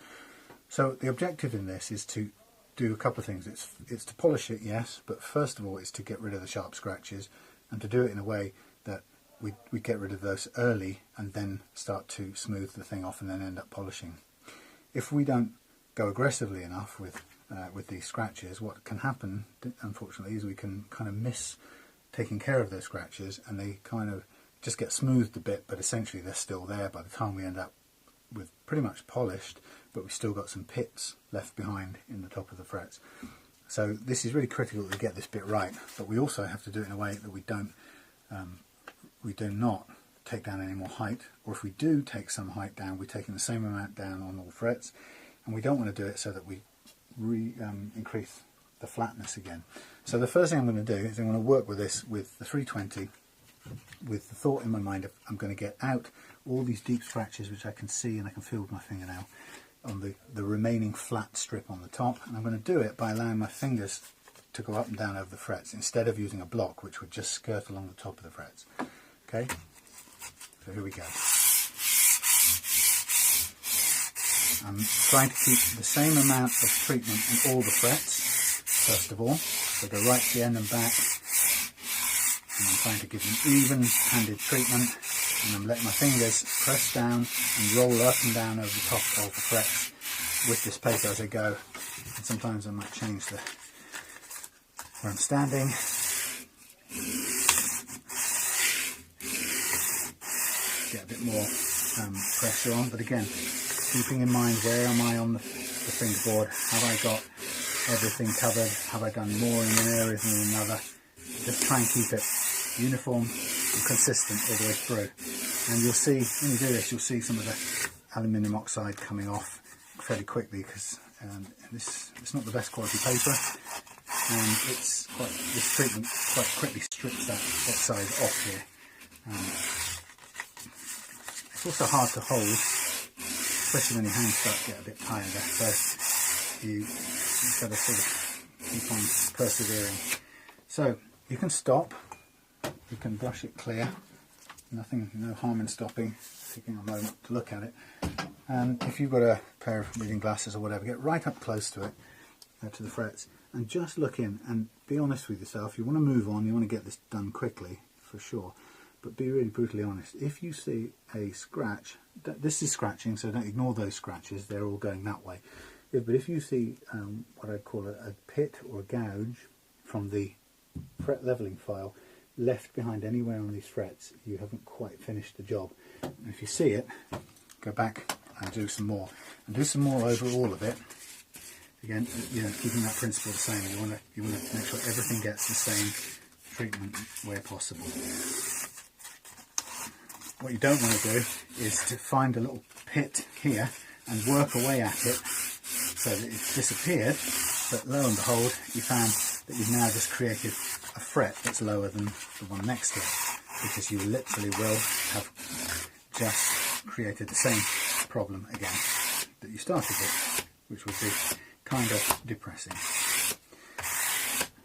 So the objective in this is to do a couple of things. It's to polish it, yes, but first of all it's to get rid of the sharp scratches, and to do it in a way that we get rid of those early and then start to smooth the thing off and then end up polishing. If we don't go aggressively enough with these scratches, what can happen, unfortunately, is we can kind of miss taking care of those scratches, and they kind of just get smoothed a bit, but essentially they're still there by the time we end up with pretty much polished, but we've still got some pits left behind in the top of the frets. So this is really critical that we get this bit right, but we also have to do it in a way that we do not take down any more height, or if we do take some height down, we're taking the same amount down on all frets, and we don't want to do it so that we increase the flatness again. So the first thing I'm going to do is I'm going to work with this with the 320 with the thought in my mind of I'm going to get out all these deep scratches which I can see and I can feel with my fingernail on the remaining flat strip on the top, and I'm going to do it by allowing my fingers to go up and down over the frets instead of using a block which would just skirt along the top of the frets. Okay, so here we go. I'm trying to keep the same amount of treatment in all the frets, first of all, so go right to the end and back, and I'm trying to give them even-handed treatment, and I'm letting my fingers press down and roll up and down over the top of the frets with this paper as I go, and sometimes I might change where I'm standing. Get a bit more pressure on, but again, keeping in mind where am I on the fingerboard, have I got everything covered, have I done more in one area than in another. Just try and keep it uniform and consistent all the way through. And you'll see, when you do this, you'll see some of the aluminium oxide coming off fairly quickly because it's not the best quality paper, and this treatment quite quickly strips that oxide off here. It's also hard to hold, especially when your hands start to get a bit tired, so you've got to sort of keep on persevering. So you can stop, you can brush it clear, nothing, no harm in stopping, taking a moment to look at it. And if you've got a pair of reading glasses or whatever, get right up close to it, to the frets, and just look in and be honest with yourself. You want to move on, you want to get this done quickly, for sure, but be really brutally honest. If you see a scratch, this is scratching, so don't ignore those scratches, they're all going that way. Yeah, but if you see what I'd call a pit or a gouge from the fret leveling file left behind anywhere on these frets, you haven't quite finished the job. And if you see it, go back and do some more. And do some more over all of it. Again, you know, keeping that principle the same. You want to make sure everything gets the same treatment where possible. What you don't want to do is to find a little pit here and work away at it so that it's disappeared, but lo and behold, you found that you've now just created a fret that's lower than the one next to it, because you literally will have just created the same problem again that you started with, which would be kind of depressing.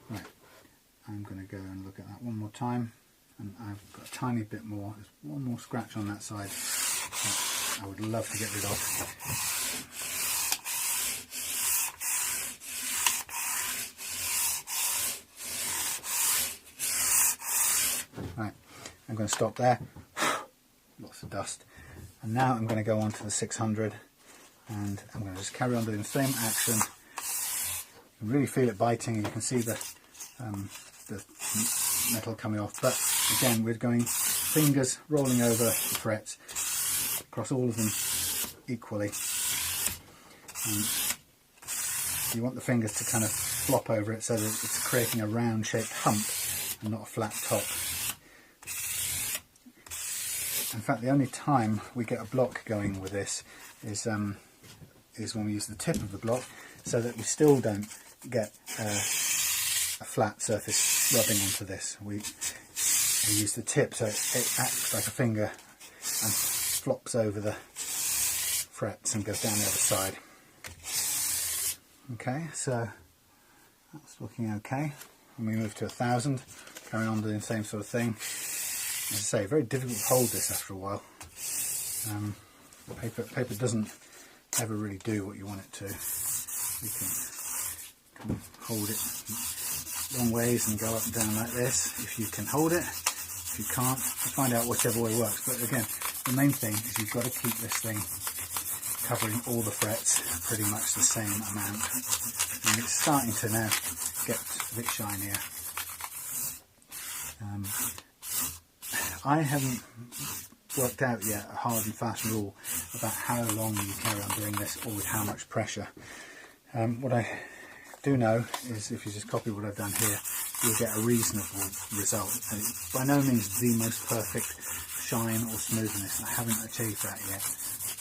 Right, I'm going to go and look at that one more time, and I've got a tiny bit more. There's one more scratch on that side that I would love to get rid of. Right, I'm going to stop there. Lots of dust. And now I'm going to go on to the 600, and I'm going to just carry on doing the same action. You can really feel it biting, you can see the metal coming off, but again we're going fingers rolling over the frets across all of them equally. And you want the fingers to kind of flop over it so that it's creating a round shaped hump and not a flat top. In fact, the only time we get a block going with this is when we use the tip of the block, so that we still don't get a flat surface rubbing onto this. We use the tip so it acts like a finger and flops over the frets and goes down the other side. Okay, so that's looking okay. And we move to 1000, carry on doing the same sort of thing. As I say, very difficult to hold this after a while. Paper doesn't ever really do what you want it to. You can hold it long ways and go up and down like this if you can hold it. If you can't, find out whichever way works. But again, the main thing is you've got to keep this thing covering all the frets pretty much the same amount. And it's starting to now get a bit shinier. I haven't worked out yet a hard and fast rule about how long you carry on doing this or with how much pressure. What I do know is if you just copy what I've done here, you'll get a reasonable result. And it's by no means the most perfect shine or smoothness. I haven't achieved that yet,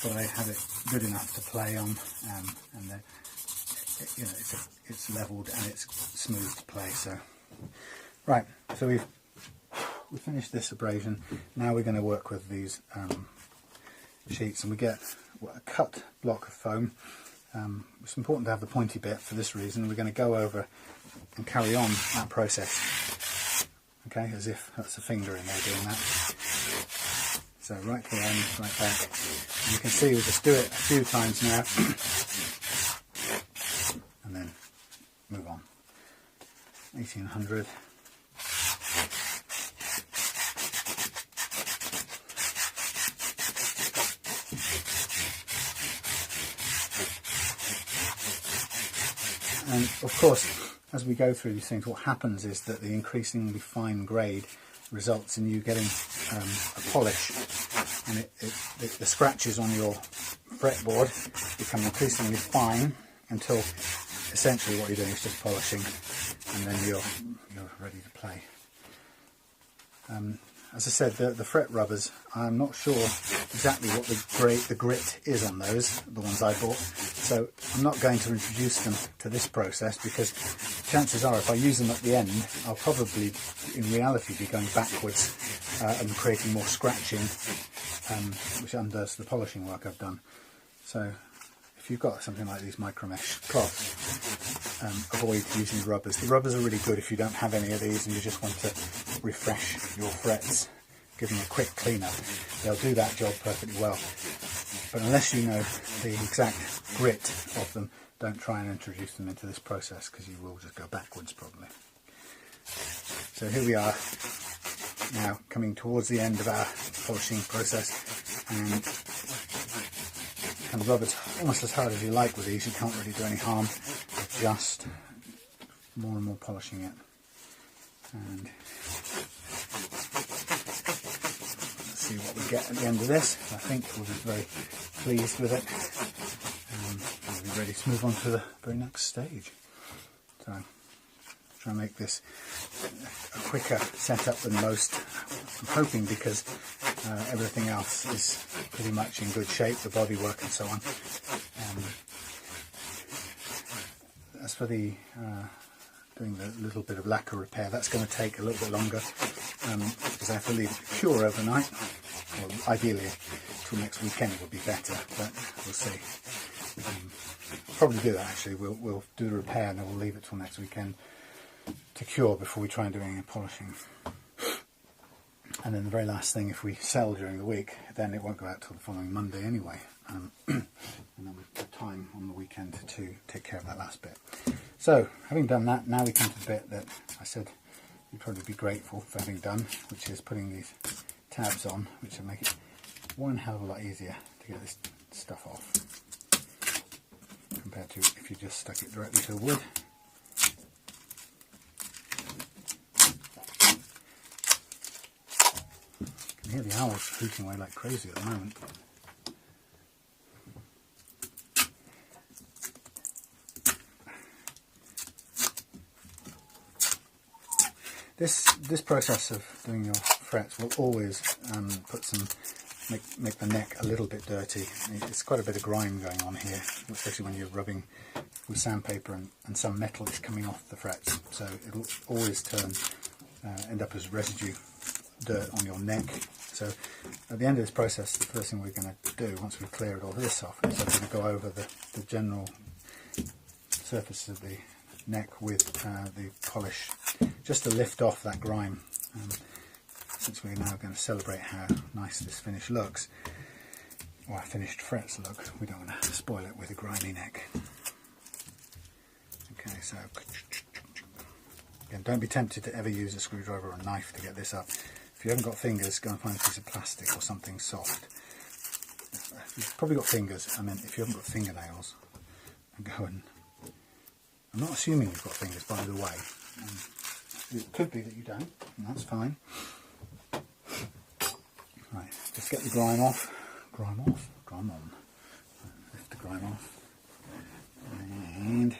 but I have it good enough to play on, and then you know it's levelled and it's smooth to play. So right, so we've finished this abrasion. Now we're going to work with these sheets, and we get a cut block of foam. It's important to have the pointy bit for this reason. We're going to go over and carry on that process, okay, as if that's a finger in there doing that. So right to the end, right back. And you can see we'll just do it a few times now and then move on. 1800. And of course, as we go through these things, what happens is that the increasingly fine grade results in you getting a polish, and the scratches on your fretboard become increasingly fine until essentially what you're doing is just polishing, and then you're ready to play. As I said, the fret rubbers, I'm not sure exactly what the grit is on those, the ones I bought, so I'm not going to introduce them to this process, because chances are if I use them at the end, I'll probably in reality be going backwards and creating more scratching, which undoes the polishing work I've done. So if you've got something like these micro mesh cloths, avoid using rubbers. The rubbers are really good if you don't have any of these and you just want to refresh your frets give them a quick cleaner, they'll do that job perfectly well. But unless you know the exact grit of them, don't try and introduce them into this process, because you will just go backwards probably. So here we are now, coming towards the end of our polishing process, and you can rub it almost as hard as you like with these. You can't really do any harm, just more and more polishing it. And let's see what we get at the end of this. I think we'll be very pleased with it, and we'll be ready to move on to the very next stage. So try and make this a quicker setup than most, I'm hoping, because everything else is pretty much in good shape, the bodywork and so on. As for the doing the little bit of lacquer repair, that's going to take a little bit longer, because I have to leave it to cure overnight. Well, ideally till next weekend it would be better, but we'll see. Probably do that actually. We'll do the repair and then we'll leave it till next weekend to cure before we try and do any polishing. And then the very last thing, if we sell during the week, then it won't go out till the following Monday anyway, and then we've got time on the weekend to take care of that last bit. So having done that, now we come to the bit that I said you'd probably be grateful for having done, which is putting these tabs on, which will make it one hell of a lot easier to get this stuff off compared to if you just stuck it directly to the wood. You can hear the owls hooting away like crazy at the moment. This process of doing your frets will always make the neck a little bit dirty. It's quite a bit of grime going on here, especially when you're rubbing with sandpaper and some metal is coming off the frets. So it'll always end up as residue dirt on your neck. So at the end of this process, the first thing we're going to do, once we've cleared all this off, is I'm going to go over the general surface of the neck with the polish, just to lift off that grime. Since we're now going to celebrate how nice this finish looks, or our finished frets look, we don't want to spoil it with a grimy neck. Okay, so again, don't be tempted to ever use a screwdriver or a knife to get this up. If you haven't got fingers, go and find a piece of plastic or something soft. You've probably got fingers. I mean, if you haven't got fingernails, go and... I'm not assuming you've got fingers, by the way. It could be that you don't, and that's fine. Right, just get the grime off. Grime off? Grime on. Lift the grime off. And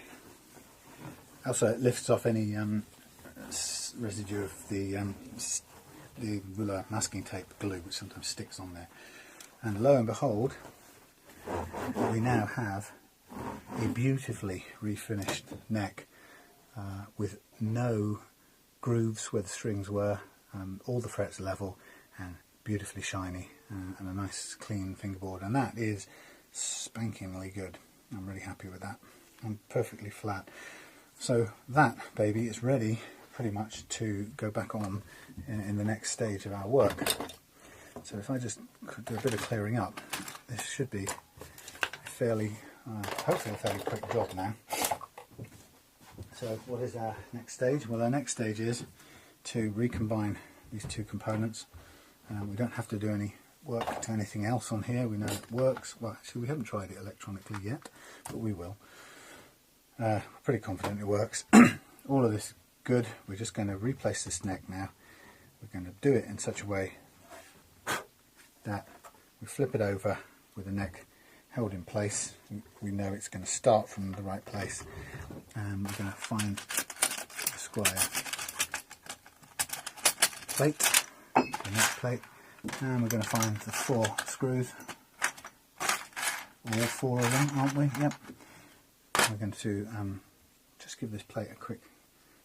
also it lifts off any residue of the ruler masking tape glue, which sometimes sticks on there. And lo and behold, we now have a beautifully refinished neck with no grooves where the strings were, all the frets level and beautifully shiny, and a nice clean fingerboard, and that is spankingly good. I'm really happy with that, and perfectly flat. So that baby is ready pretty much to go back on in the next stage of our work. So if I just do a bit of clearing up, this should be a fairly hopefully a fairly quick job now. So what is our next stage? Well, our next stage is to recombine these two components. We don't have to do any work to anything else on here. We know it works. Well, actually we haven't tried it electronically yet, but we will. We're pretty confident it works. All of this good. We're just going to replace this neck now. We're going to do it in such a way that we flip it over with the neck held in place. We know it's going to start from the right place, and we're going to find the Squier plate, the neck plate, and we're going to find the 4 screws, all 4 of them, aren't we? Yep. We're going to just give this plate a quick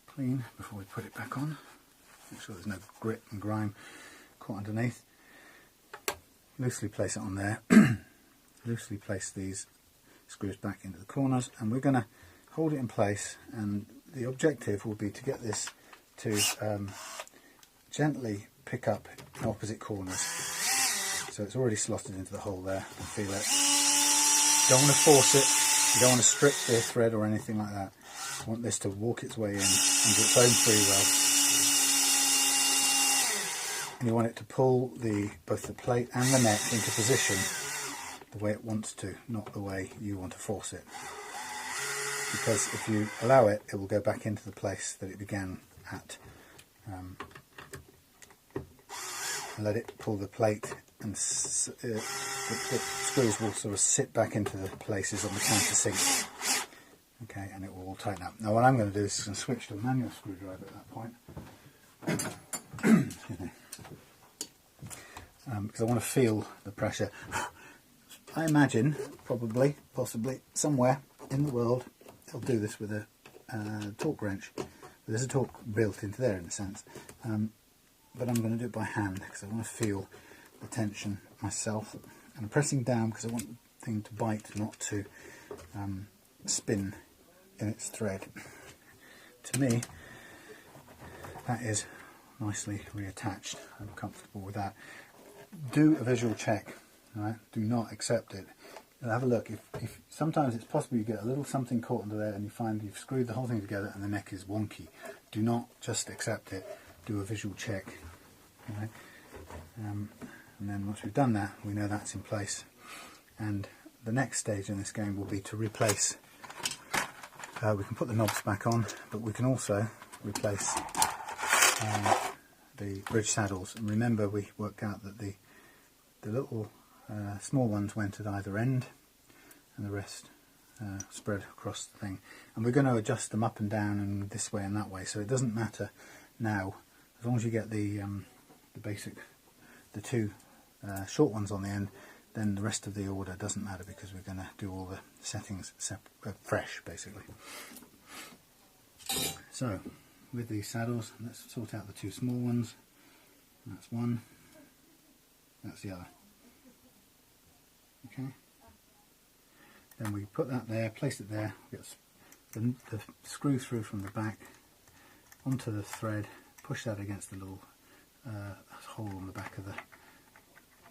clean before we put it back on. Make sure there's no grit and grime caught underneath. Loosely place it on there. Loosely place these screws back into the corners, and we're going to hold it in place, and the objective will be to get this to gently pick up in opposite corners. So it's already slotted into the hole there, and feel it. You don't want to force it, you don't want to strip the thread or anything like that. You want this to walk its way in under its own free will. And you want it to pull both the plate and the neck into position the way it wants to, not the way you want to force it. Because if you allow it, it will go back into the place that it began at. Let it pull the plate, and the screws will sort of sit back into the places on the countersink. Okay, and it will all tighten up. Now what I'm going to do is I'm switch to a manual screwdriver at that point. Excuse me. Because I want to feel the pressure. I imagine, probably, possibly, somewhere in the world, they'll do this with a torque wrench. There's a torque built into there in a sense. But I'm going to do it by hand because I want to feel the tension myself. And I'm pressing down because I want the thing to bite, not to spin in its thread. To me, that is nicely reattached. I'm comfortable with that. Do a visual check. Right? Do not accept it. And have a look. If sometimes it's possible you get a little something caught under there and you find you've screwed the whole thing together and the neck is wonky. Do not just accept it. Do a visual check. Right? And then once we've done that, we know that's in place. And the next stage in this game will be to replace. We can put the knobs back on, but we can also replace the bridge saddles. And remember, we worked out that the little small ones went at either end, and the rest spread across the thing. And we're going to adjust them up and down and this way and that way, so it doesn't matter now, as long as you get the two short ones on the end. Then the rest of the order doesn't matter because we're going to do all the settings fresh, basically. So with these saddles, let's sort out the two small ones. That's one, that's the other. Okay. Then we put that there, place it there, get the screw through from the back onto the thread, push that against the little hole on the back of the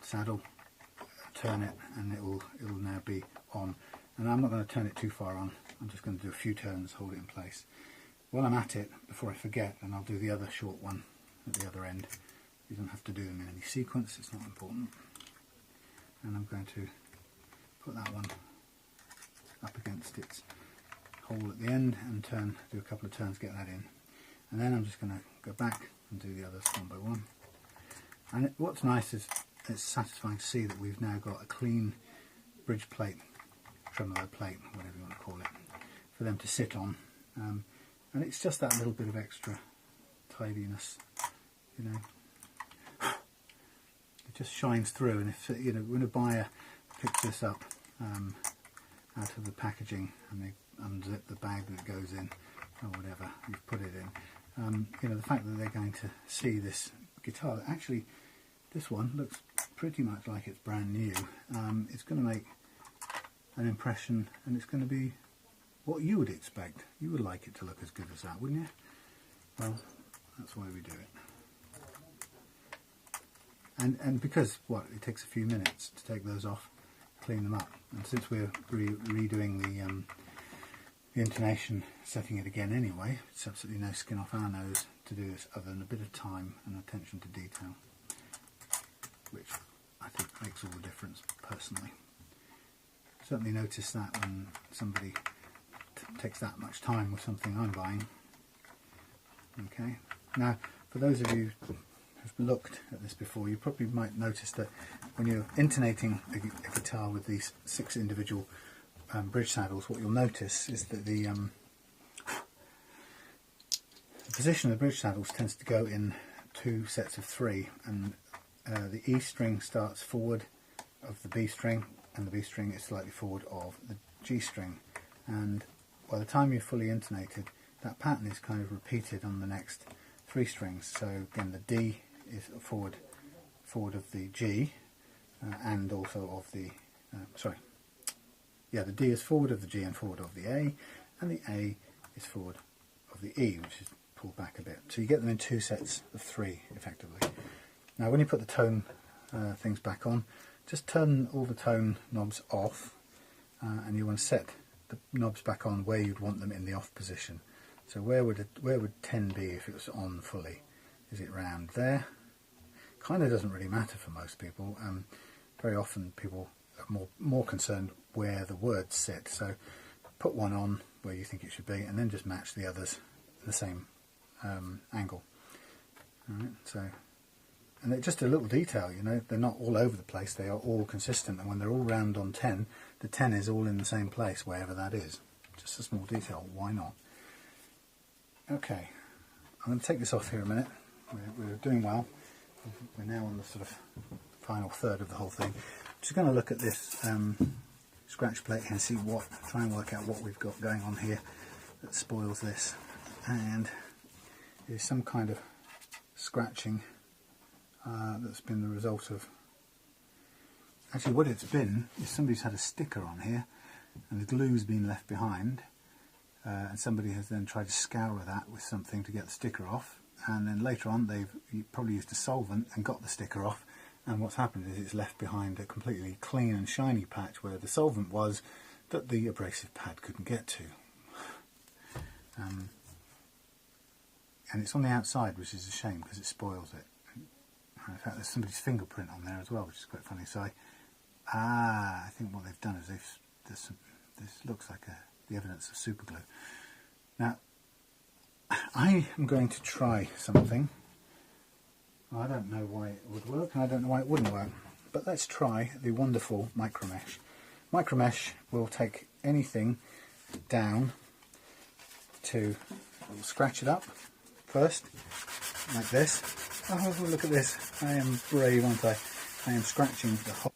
saddle, turn it, and it'll now be on. And I'm not going to turn it too far on, I'm just going to do a few turns, hold it in place. While I'm at it, before I forget, and I'll do the other short one at the other end. You don't have to do them in any sequence, it's not important. And I'm going to put that one up against its hole at the end and do a couple of turns, get that in. And then I'm just going to go back and do the others one by one. And what's nice is it's satisfying to see that we've now got a clean bridge plate, tremolo plate, whatever you want to call it, for them to sit on. And it's just that little bit of extra tidiness, you know. It just shines through, and if you know, when a buyer picks this up out of the packaging and they unzip the bag that it goes in, or whatever you've put it in, you know, the fact that they're going to see this guitar, actually this one looks pretty much like it's brand new. It's going to make an impression, and it's going to be what you would expect. You would like it to look as good as that, wouldn't you? Well, that's why we do it. And because it takes a few minutes to take those off, clean them up. And since we're redoing the intonation, setting it again anyway, it's absolutely no skin off our nose to do this, other than a bit of time and attention to detail, which I think makes all the difference personally. Certainly notice that when somebody takes that much time with something I'm buying. Okay, now for those of you who've looked at this before, you probably might notice that when you're intonating a guitar with these 6 individual bridge saddles, what you'll notice is that the position of the bridge saddles tends to go in 2 sets of 3, and the E string starts forward of the B string, and the B string is slightly forward of the G string, and by the time you're fully intonated, that pattern is kind of repeated on the next 3 strings. So again, the D is forward of the G, and also of the the D is forward of the G and forward of the A, and the A is forward of the E, which is pulled back a bit. So you get them in 2 sets of 3 effectively. Now when you put the tone things back on, just turn all the tone knobs off, and you want to set the knobs back on where you'd want them in the off position. So where would 10 be if it was on fully? Is it round there? Kind of doesn't really matter for most people. Very often people are more concerned where the words sit. So put one on where you think it should be, and then just match the others in the same angle. All right, so, and it's just a little detail, you know, they're not all over the place, they are all consistent, and when they're all round on 10, the 10 is all in the same place, wherever that is. Just a small detail, why not? Okay, I'm going to take this off here a minute. We're doing well. We're now on the sort of final third of the whole thing. I'm just going to look at this scratch plate here and see try and work out what we've got going on here that spoils this. And there's some kind of scratching that's been the result of, actually what it's been is somebody's had a sticker on here and the glue's been left behind, and somebody has then tried to scour that with something to get the sticker off, and then later on they've probably used a solvent and got the sticker off, and what's happened is it's left behind a completely clean and shiny patch where the solvent was that the abrasive pad couldn't get to. And it's on the outside, which is a shame because it spoils it. In fact, there's somebody's fingerprint on there as well, which is quite funny. So I think what they've done is this looks like the evidence of super glue. Now, I am going to try something. I don't know why it would work, and I don't know why it wouldn't work. But let's try the wonderful micromesh. Micromesh will take anything down to, we'll scratch it up first, like this. Oh, look at this. I am brave, aren't I? I am scratching the whole.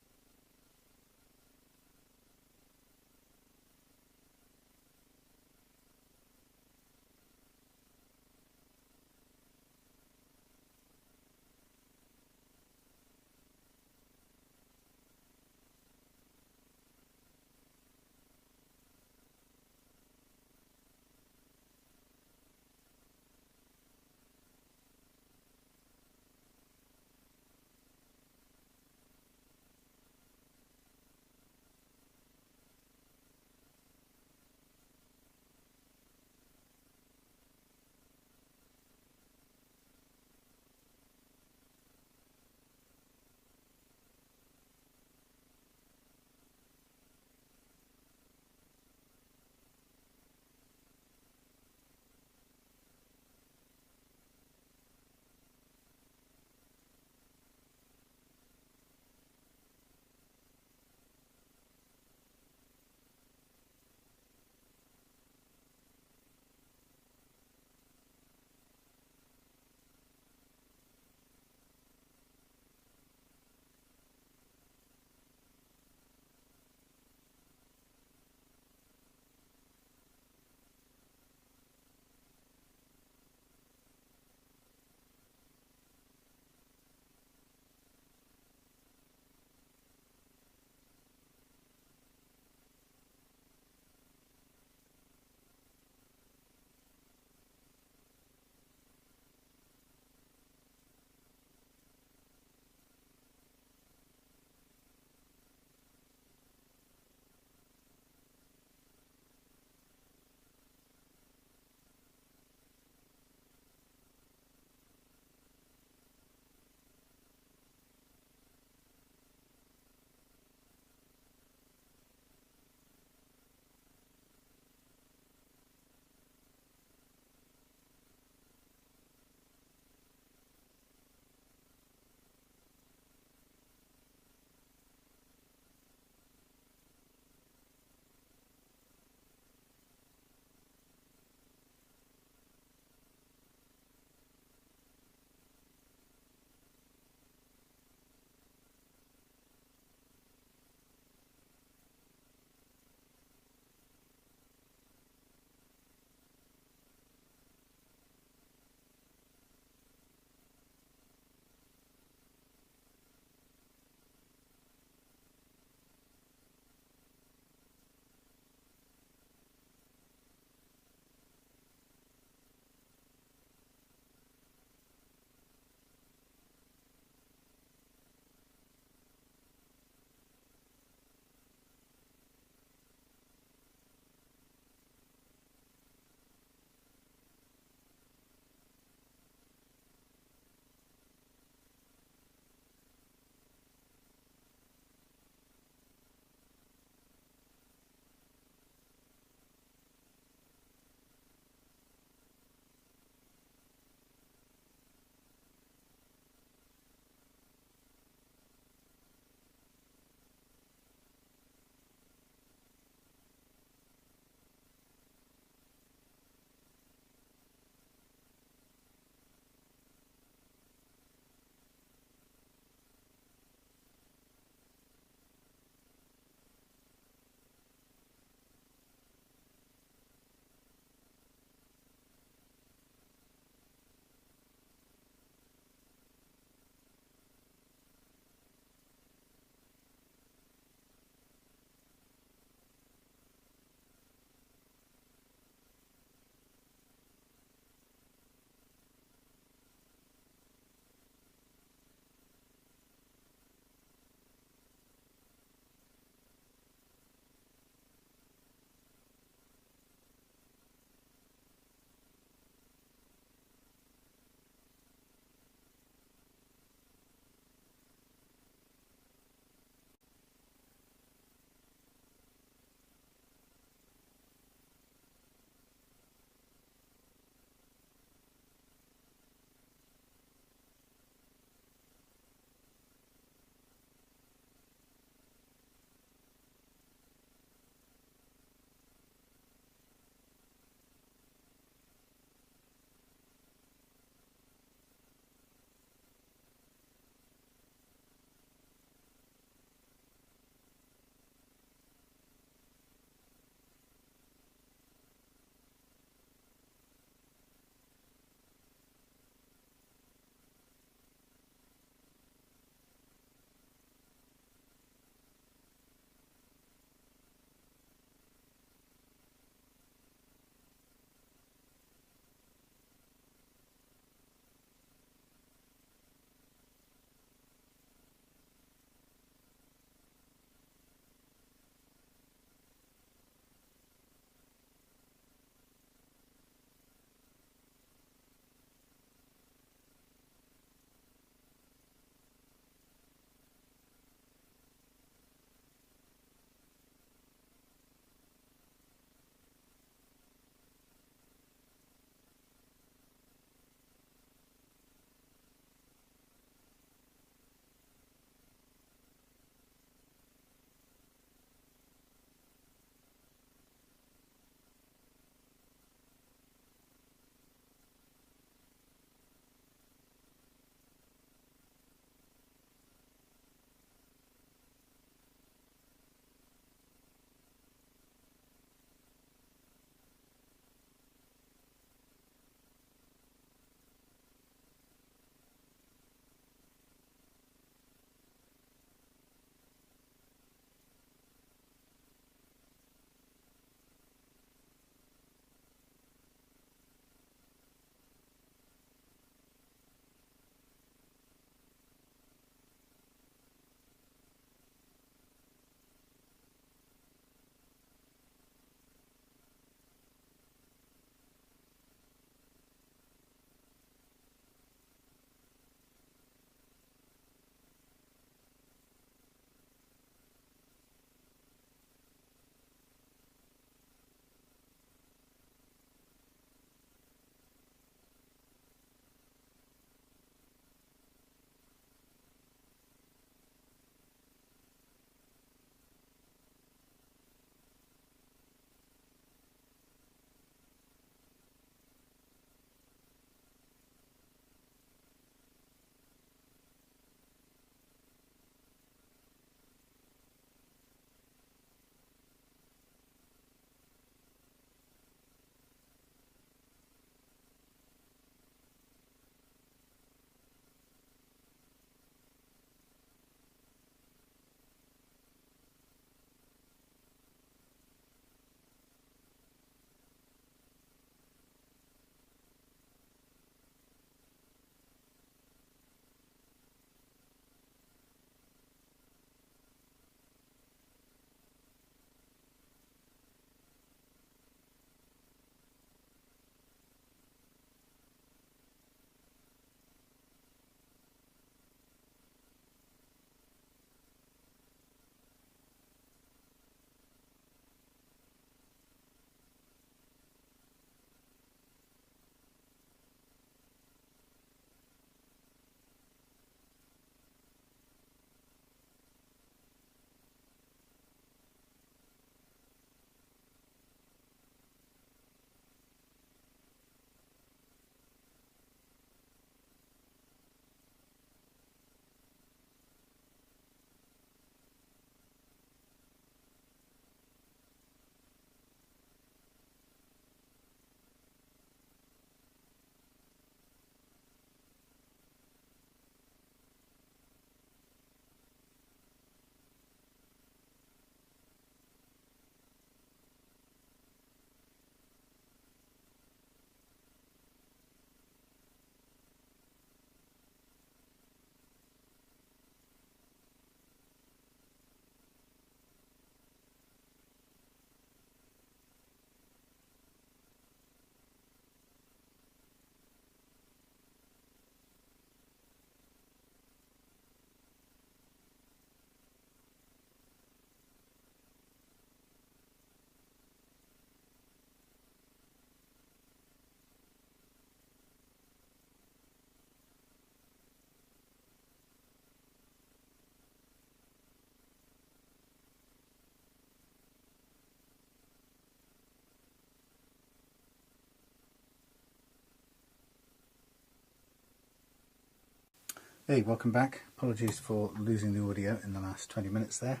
Hey, welcome back. Apologies for losing the audio in the last 20 minutes there.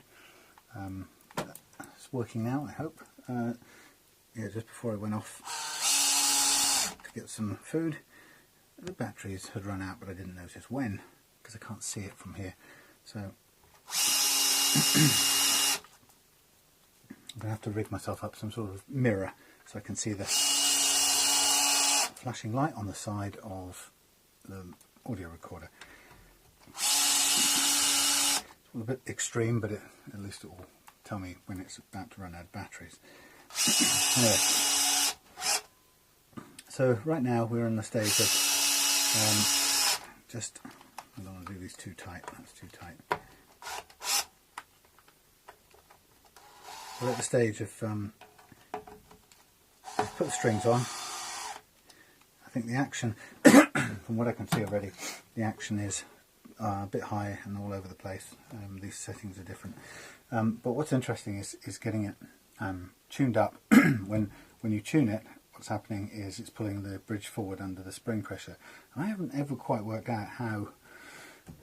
It's working now, I hope. Yeah, just before I went off to get some food, the batteries had run out, but I didn't notice when, because I can't see it from here. So I'm going to have to rig myself up some sort of mirror so I can see the flashing light on the side of the audio recorder. It's a bit extreme, but at least it will tell me when it's about to run out of batteries. Anyway, so right now we're in the stage of I don't want to do these too tight, that's too tight. We're at the stage of I've put the strings on. I think the action, from what I can see already, the action is a bit high and all over the place. These settings are different. But what's interesting is getting it tuned up. when you tune it, what's happening is it's pulling the bridge forward under the spring pressure. And I haven't ever quite worked out how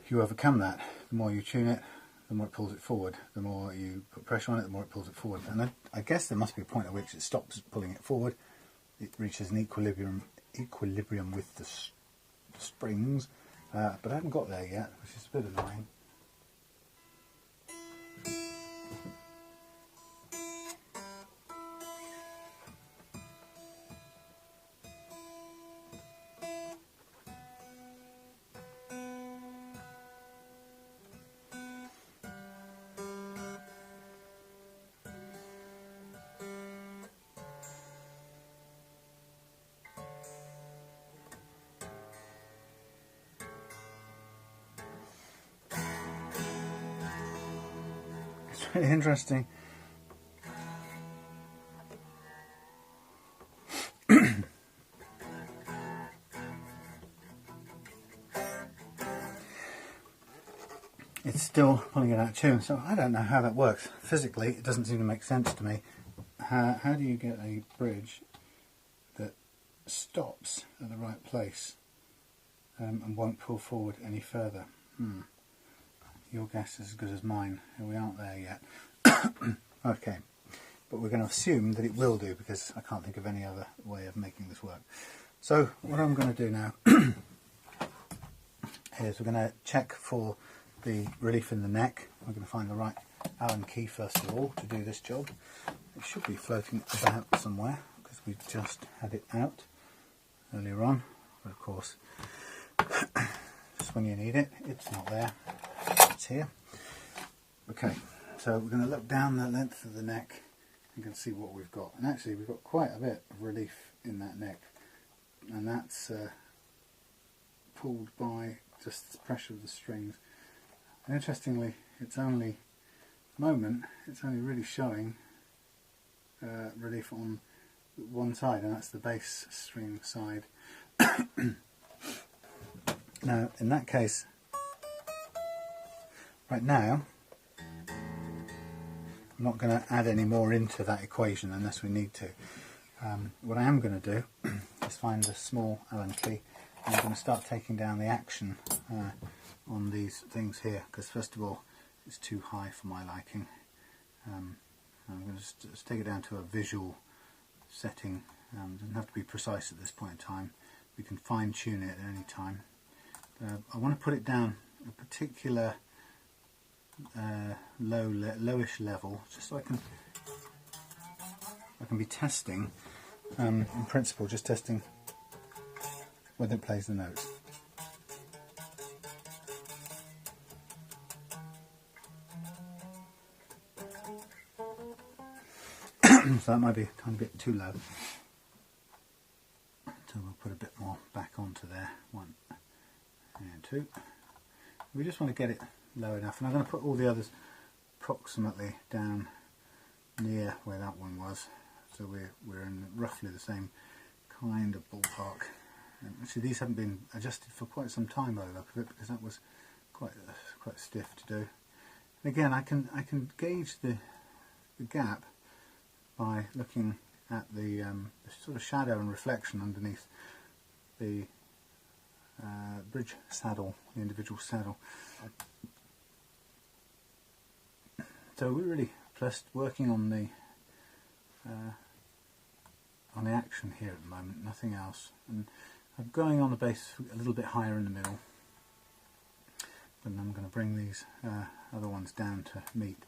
you overcome that. The more you tune it, the more it pulls it forward. The more you put pressure on it, the more it pulls it forward. And I guess there must be a point at which it stops pulling it forward. It reaches an equilibrium with the springs, but I haven't got there yet, which is a bit annoying. It's really interesting. It's still pulling it out of tune, so I don't know how that works. Physically, it doesn't seem to make sense to me. How do you get a bridge that stops at the right place and won't pull forward any further? Your guess is as good as mine. We aren't there yet. Okay, but we're going to assume that it will do, because I can't think of any other way of making this work. So what I'm going to do now is we're going to check for the relief in the neck. We're going to find the right Allen key first of all to do this job. It should be floating about somewhere, because we just had it out earlier on, but of course just when you need it, it's not there. It's here. Okay, so we're going to look down the length of the neck and can see what we've got. And actually we've got quite a bit of relief in that neck, and that's pulled by just the pressure of the strings. And interestingly, it's only really showing relief on one side, and that's the bass string side. Now in that case, right now, I'm not going to add any more into that equation unless we need to. What I am going to do is find a small Allen key, and I'm going to start taking down the action on these things here, because first of all, it's too high for my liking. I'm going to just take it down to a visual setting. It doesn't have to be precise at this point in time. We can fine tune it at any time. I want to put it down a particular lowish level, just so I can be testing, in principle, just testing whether it plays the notes. So that might be a tiny bit too low, so we'll put a bit more back onto there. 1 and 2. We just want to get it low enough, and I'm going to put all the others approximately down near where that one was, so we're in roughly the same kind of ballpark. Actually, these haven't been adjusted for quite some time by the look of it, because that was quite stiff to do. And again, I can gauge the gap by looking at the sort of shadow and reflection underneath the bridge saddle, the individual saddle. So we're really just working on the action here at the moment, nothing else. And I'm going on the bass a little bit higher in the middle, and I'm going to bring these other ones down to meet.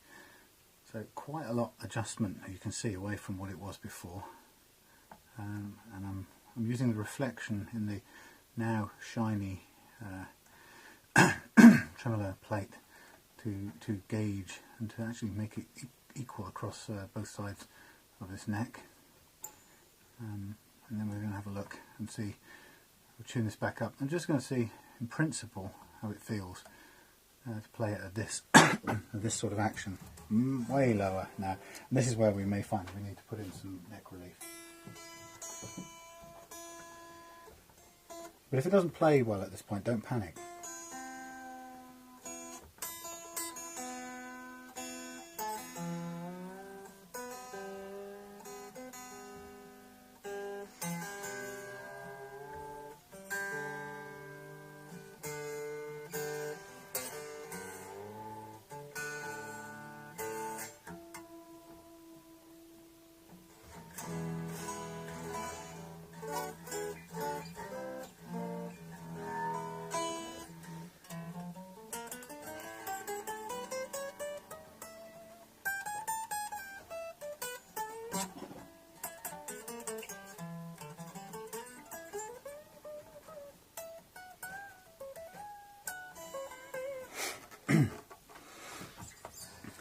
So quite a lot adjustment, you can see, away from what it was before. And I'm using the reflection in the now shiny tremolo plate to gauge and to actually make it equal across both sides of this neck. And then we're going to have a look and see. We'll tune this back up. I'm just going to see in principle how it feels to play it at this this sort of action. Way lower now. And this is where we may find we need to put in some neck relief. But if it doesn't play well at this point, don't panic.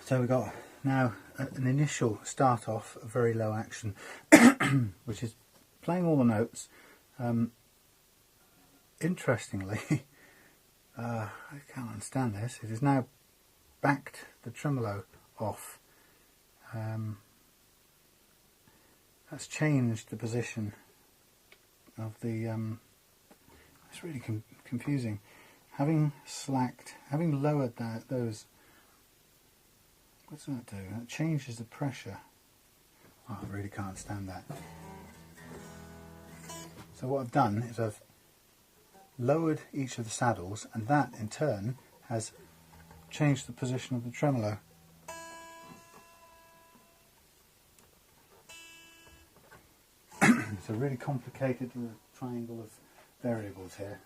So we've got now an initial start off, a very low action, which is playing all the notes. Interestingly, I can't understand this, it has now backed the tremolo off. That's changed the position of the, it's really confusing. Having lowered those, what's that do? That changes the pressure. Oh, I really can't stand that. So what I've done is I've lowered each of the saddles, and that in turn has changed the position of the tremolo. It's a really complicated triangle of variables here.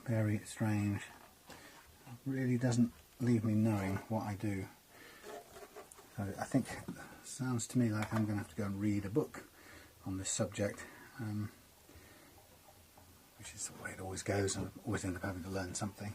Very strange. It really doesn't leave me knowing what I do. So I think it sounds to me like I'm going to have to go and read a book on this subject, which is the way it always goes. I always end up having to learn something.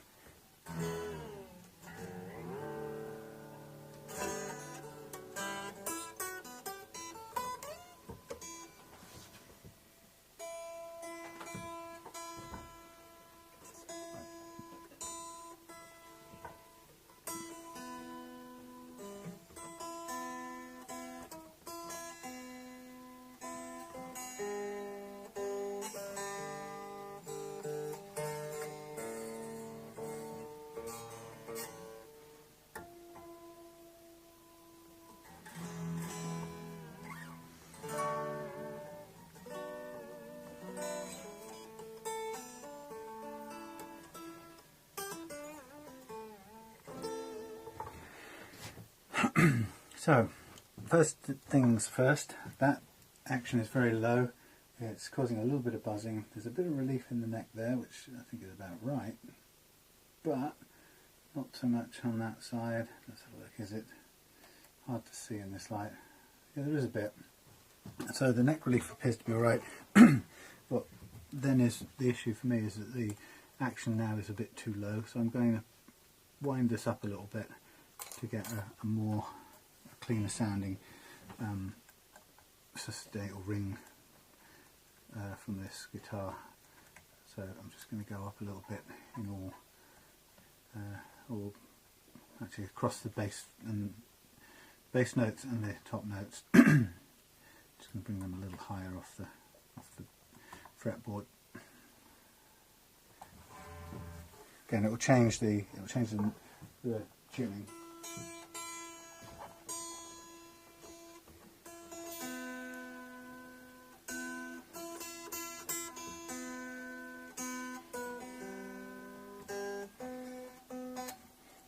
So, first things first, that action is very low, it's causing a little bit of buzzing, there's a bit of relief in the neck there, which I think is about right, but not so much on that side. Let's have a look, is it hard to see in this light? Yeah, there is a bit. So the neck relief appears to be alright. What then is the issue for me is that the action now is a bit too low, so I'm going to wind this up a little bit to get a more cleaner sounding sustain or ring from this guitar. So I'm just going to go up a little bit in all actually across the bass notes and the top notes. Just going to bring them a little higher off the fretboard. Again, it will change the tuning.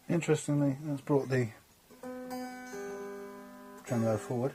Interestingly, that's brought the tremolo forward.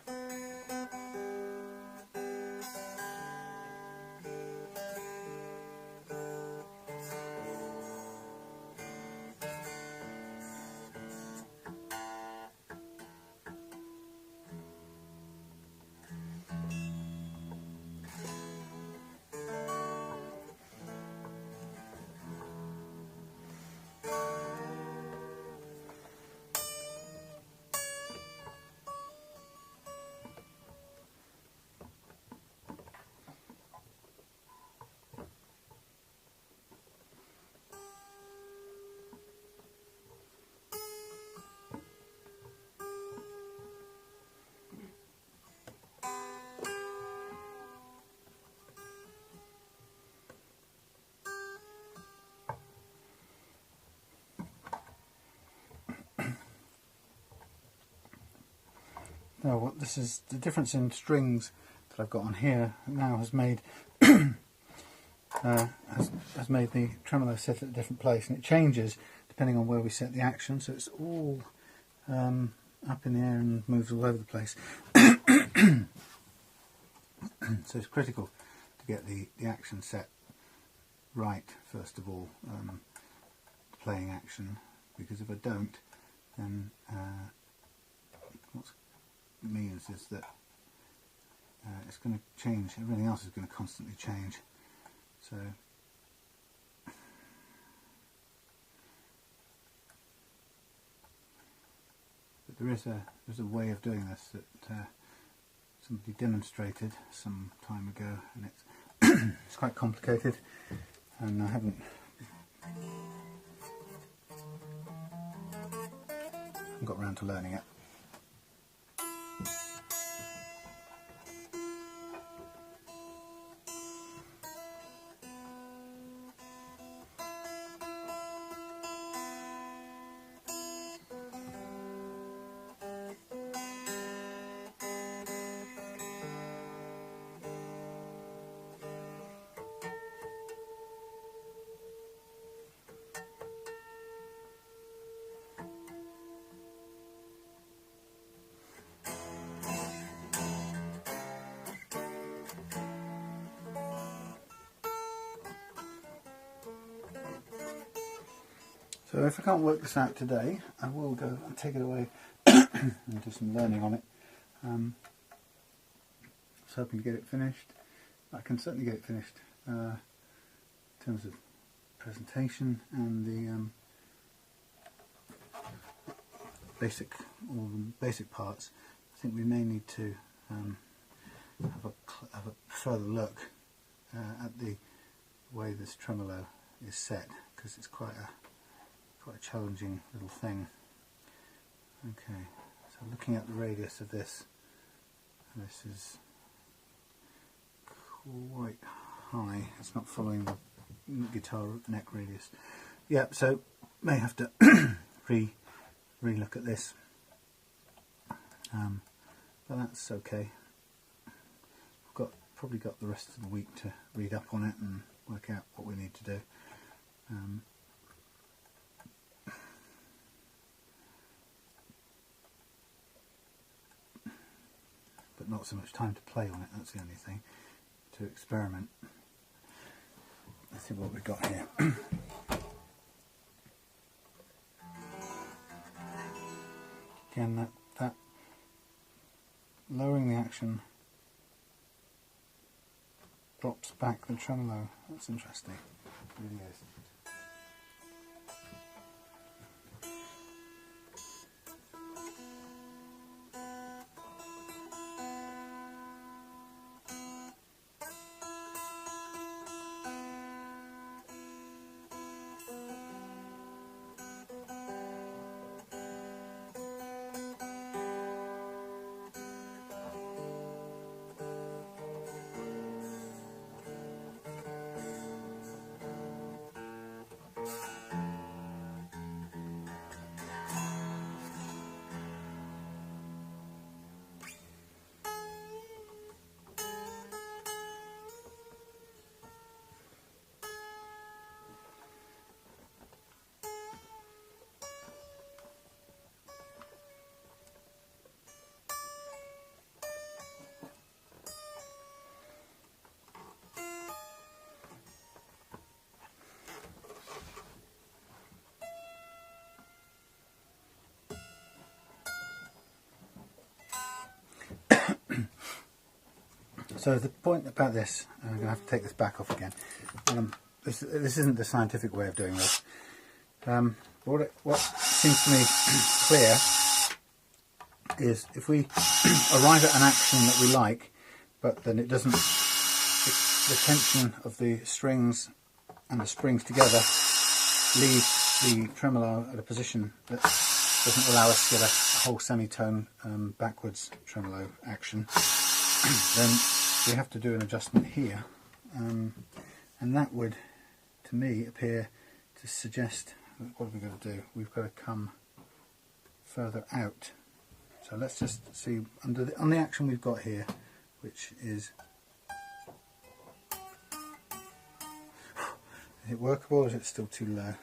Now, what this is, the difference in strings that I've got on here now has made has made the tremolo sit at a different place, and it changes depending on where we set the action. So it's all up in the air and moves all over the place. So it's critical to get the action set right first of all, the playing action, because if I don't, then what it means is that it's going to change. Everything else is going to constantly change. So but there's a way of doing this that somebody demonstrated some time ago, and it's it's quite complicated, and I haven't got around to learning it. So if I can't work this out today, I will go and take it away and do some learning on it. I was hoping to get it finished. I can certainly get it finished in terms of presentation and the basic parts. I think we may need to have a further look at the way this tremolo is set, because it's quite a challenging little thing. Okay, so looking at the radius of this is quite high. It's not following the guitar neck radius. Yeah, so may have to re-look at this, but that's okay. We've probably got the rest of the week to read up on it and work out what we need to do. But not so much time to play on it, that's the only thing, to experiment. Let's see what we've got here. Again, that lowering the action drops back the tremolo. That's interesting. It really is. So the point about this, I'm going to have to take this back off again. This isn't the scientific way of doing this. What seems to me clear is if we arrive at an action that we like, but then it doesn't, the tension of the strings and the springs together leaves the tremolo at a position that doesn't allow us to get a whole semitone backwards tremolo action, then we have to do an adjustment here, and that would, to me, appear to suggest, what have we got to do? We've got to come further out. So let's just see on the action we've got here, which is it workable or is it still too low?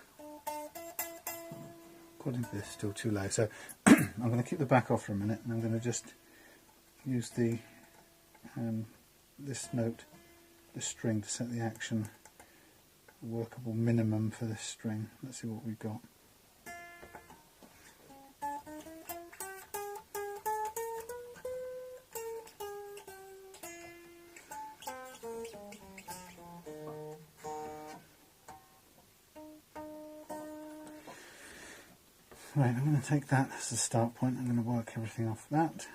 According to this, still too low. So I'm going to keep the back off for a minute, and I'm going to just use the this note, this string, to set the action workable minimum for this string. Let's see what we've got. Right, I'm going to take that as the start point. I'm going to work everything off that.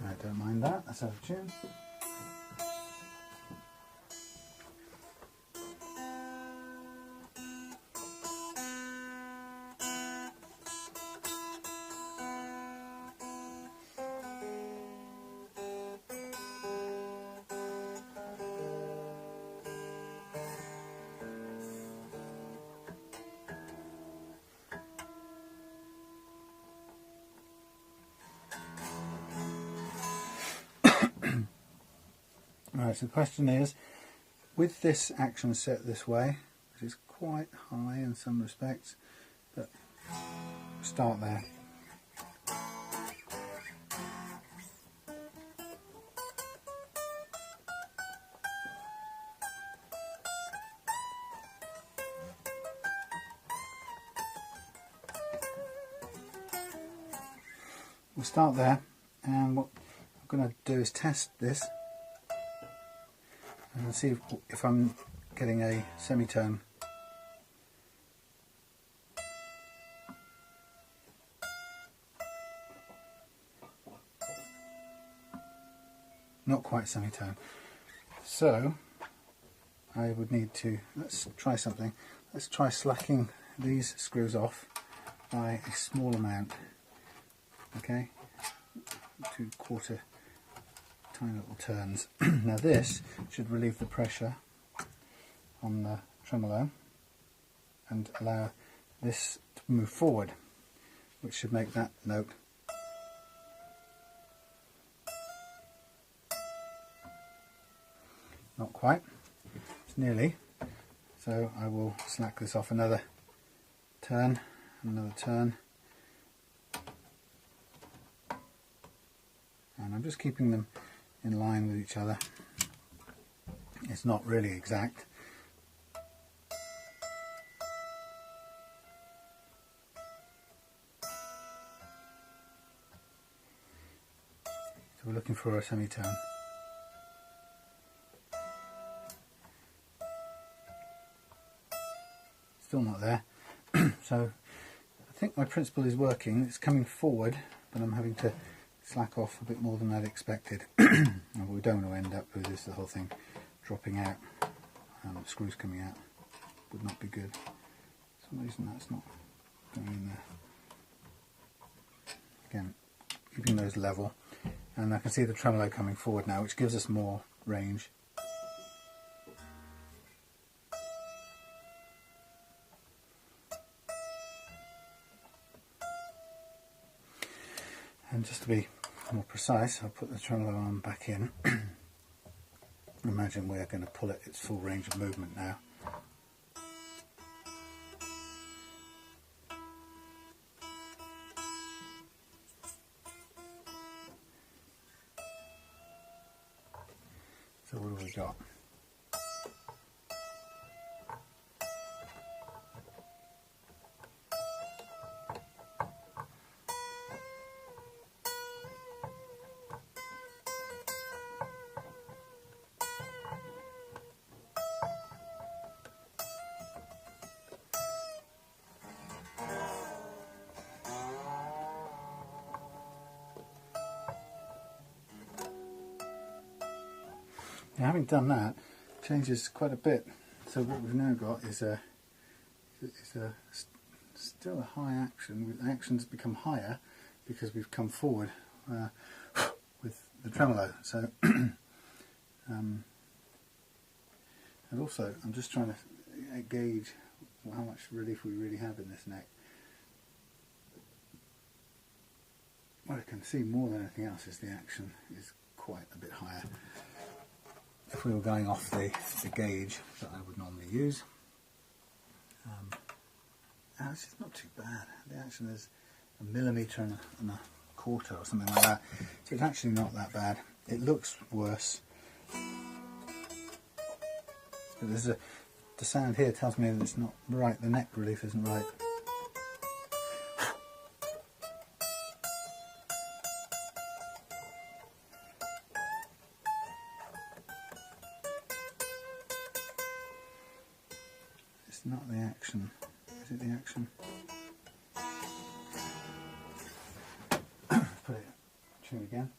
I don't mind that, that's out of tune. Right, so the question is, with this action set this way, which is quite high in some respects, but start there. We'll start there, and what I'm going to do is test this and see if I'm getting a semitone. Not quite semitone. So I would need to, let's try something. Let's try slacking these screws off by a small amount. Okay, 2/4 tiny little turns. Now this should relieve the pressure on the tremolo and allow this to move forward, which should make that note not quite, it's nearly. So I will slack this off another turn, another turn, and I'm just keeping them in line with each other. It's not really exact. So we're looking for a semitone. Still not there. So I think my principle is working. It's coming forward, but I'm having to slack off a bit more than I'd expected. And we don't want to end up with this, the whole thing dropping out, screws coming out. Would not be good. For some reason that's not going in there. Again, keeping those level, and I can see the tremolo coming forward now, which gives us more range. And just to be more precise, I'll put the tremolo arm back in. Imagine we're going to pull it its full range of movement now. So what have we got? Now, having done that, changes quite a bit. So what we've now got is still a high action. The actions become higher because we've come forward with the tremolo. So, and also I'm just trying to gauge how much relief we really have in this neck. What I can see more than anything else is the action is quite a bit higher. If we were going off the gauge that I would normally use, it's just not too bad. The action is a millimetre and a quarter or something like that, so it's actually not that bad. It looks worse, but the sound here tells me that it's not right. The neck relief isn't right. It's not the action. Is it the action? Put it tune again.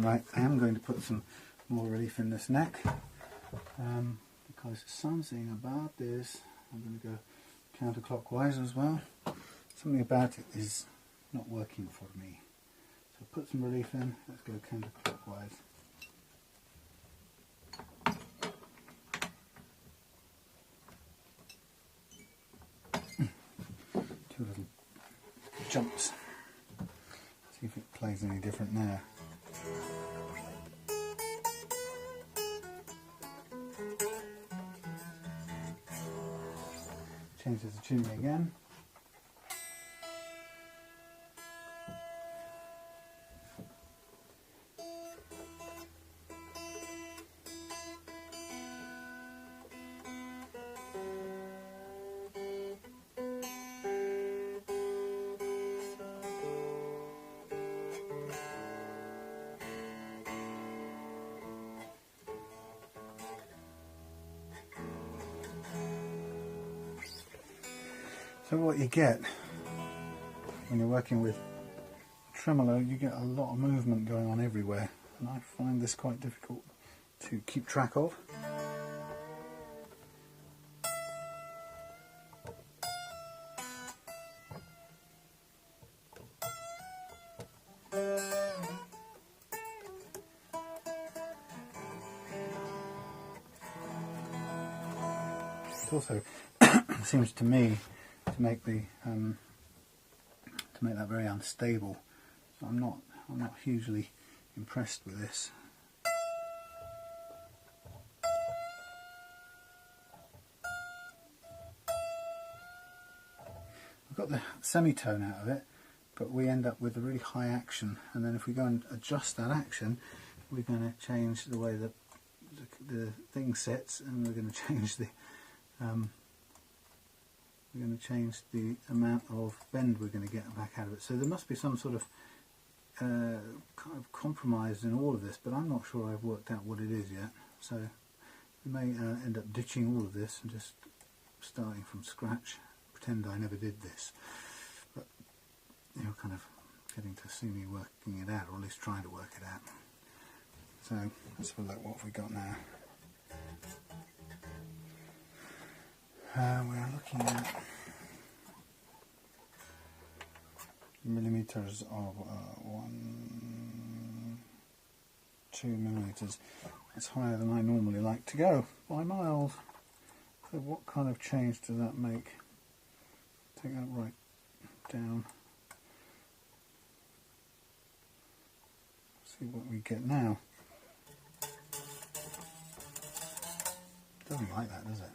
Right, I am going to put some more relief in this neck because something about this, I'm going to go counterclockwise as well, something about it is not working for me. So put some relief in, let's go counterclockwise. Two little jumps. See if it plays any different now. Changes the tuning again. So what you get when you're working with tremolo, you get a lot of movement going on everywhere, and I find this quite difficult to keep track of. It also seems to me to make the to make that very unstable. So I'm not hugely impressed with this. We've got the semitone out of it, but we end up with a really high action, and then if we go and adjust that action, we're going to change the way that the thing sits, and we're going to change the amount of bend we're going to get back out of it. So there must be some sort of kind of compromise in all of this, but I'm not sure I've worked out what it is yet. So we may end up ditching all of this and just starting from scratch, pretend I never did this. But you're kind of getting to see me working it out, or at least trying to work it out. So let's have a look. What have we got now? We're looking at millimeters of 2 millimeters. That's higher than I normally like to go by miles. So what kind of change does that make? Take that right down. See what we get now. Doesn't like that, does it?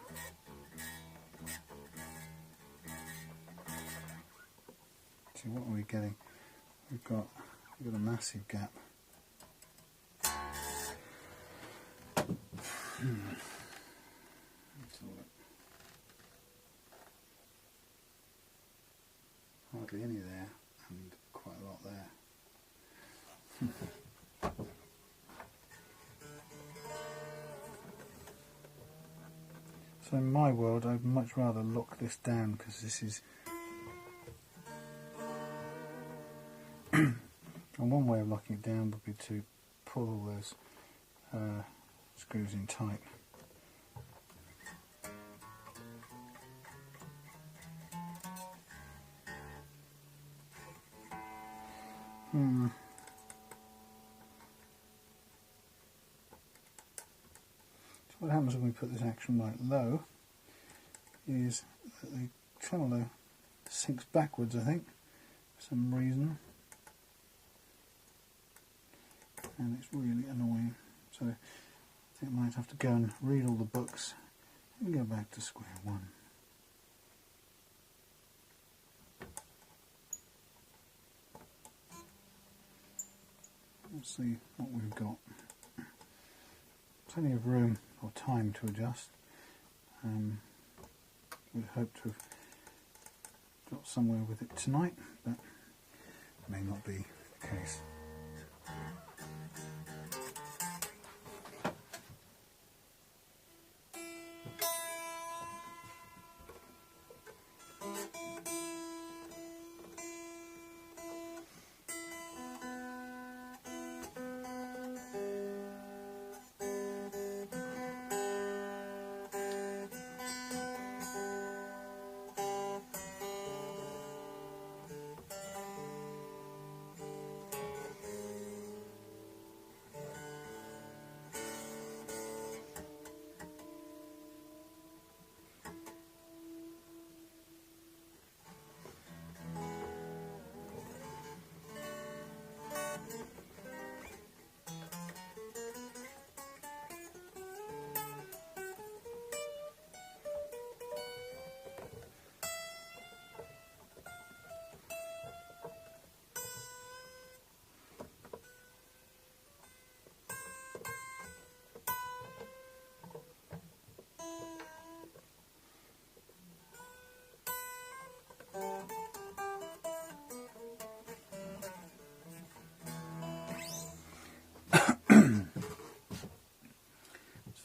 See, what are we getting? We've got a massive gap. Hardly any there, and quite a lot there. So in my world, I'd much rather lock this down, because this is... And one way of locking it down would be to pull all those screws in tight. So what happens when we put this action right low is that the tremolo sinks backwards, I think, for some reason. And it's really annoying, so I think I might have to go and read all the books and go back to square one. Let's see what we've got. Plenty of room or time to adjust. We hope to have got somewhere with it tonight, but it may not be the case.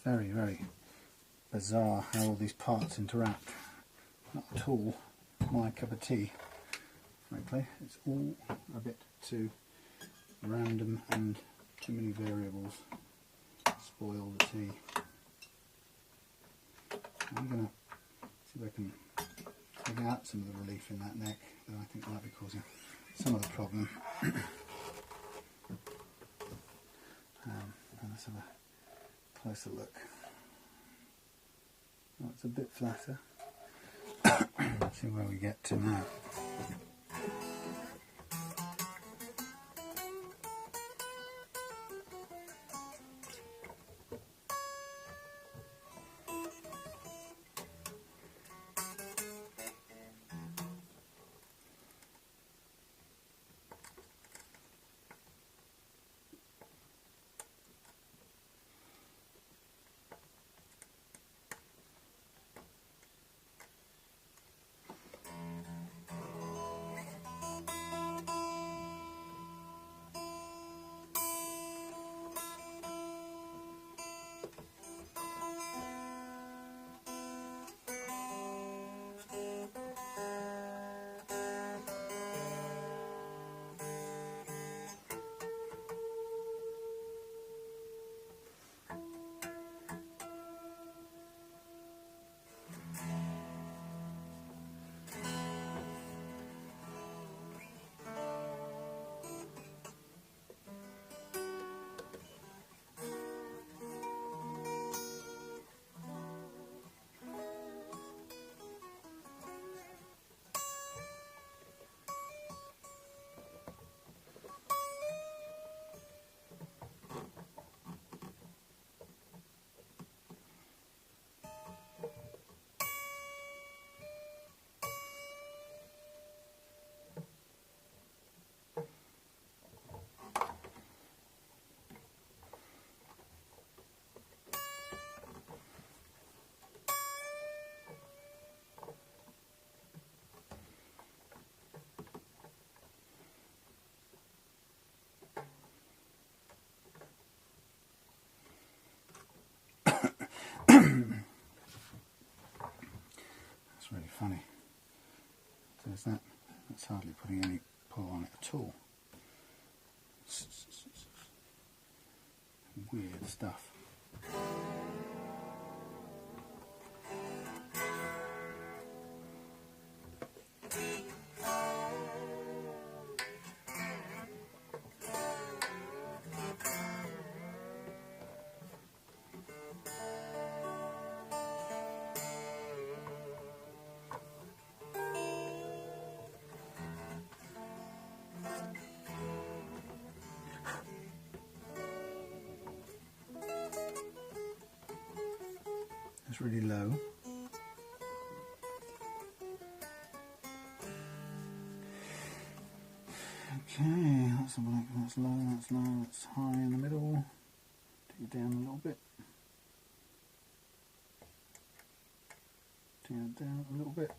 Very, very bizarre how all these parts interact. Not at all my cup of tea, frankly. It's all a bit too random and too many variables spoil the tea. I'm going to see if I can take out some of the relief in that neck that I think might be causing some of the problem. And let's have a closer look. Oh, it's a bit flatter. Let's see where we get to now. That's really funny. There's that. That's hardly putting any pull on it at all. Weird stuff. It's really low. Okay, that's a black, that's low, that's high in the middle. Take it down a little bit. Take it down a little bit.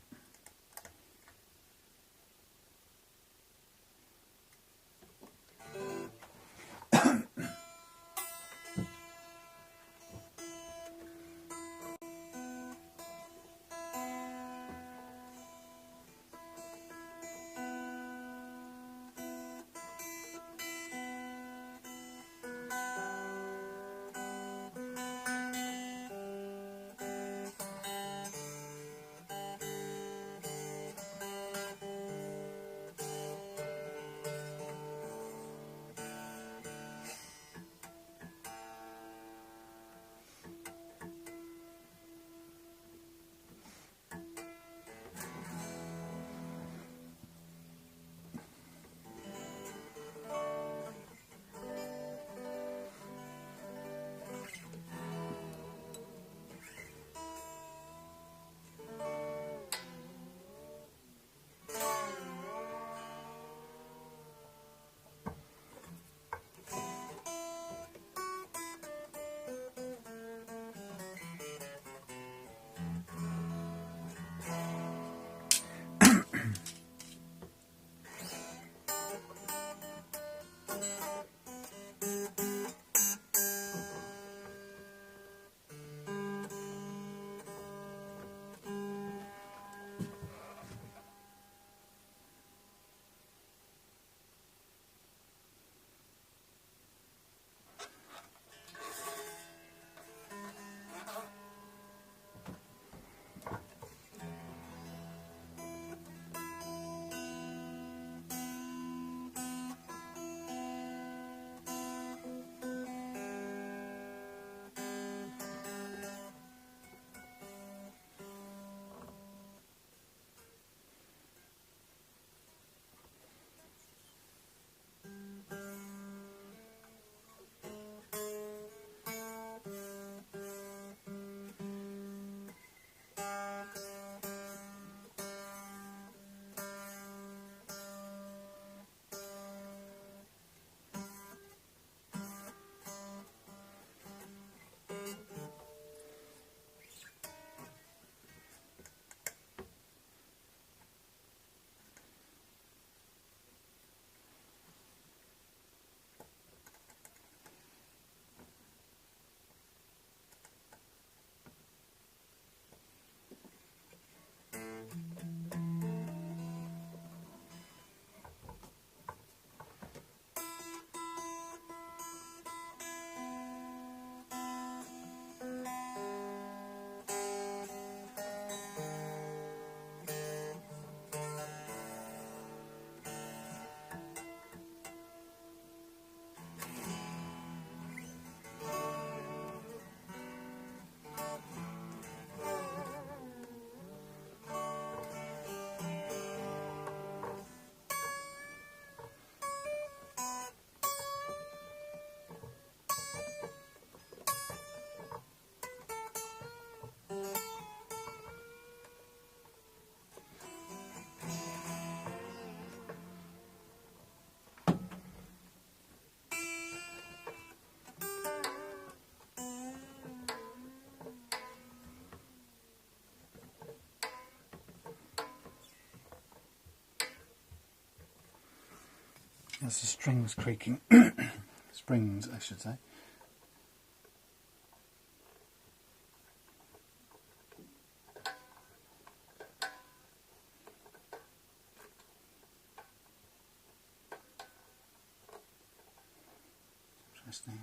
That's the strings creaking. Springs, I should say. Interesting.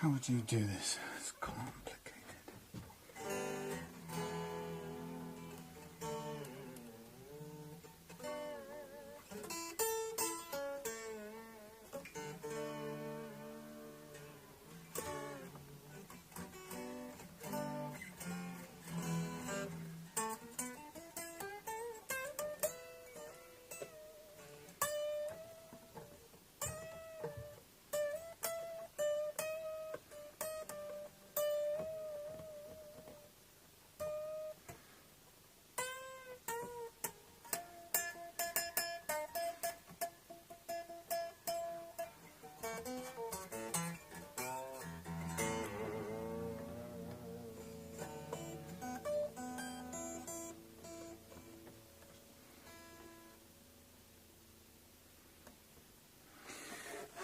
How would you do this? It's complicated.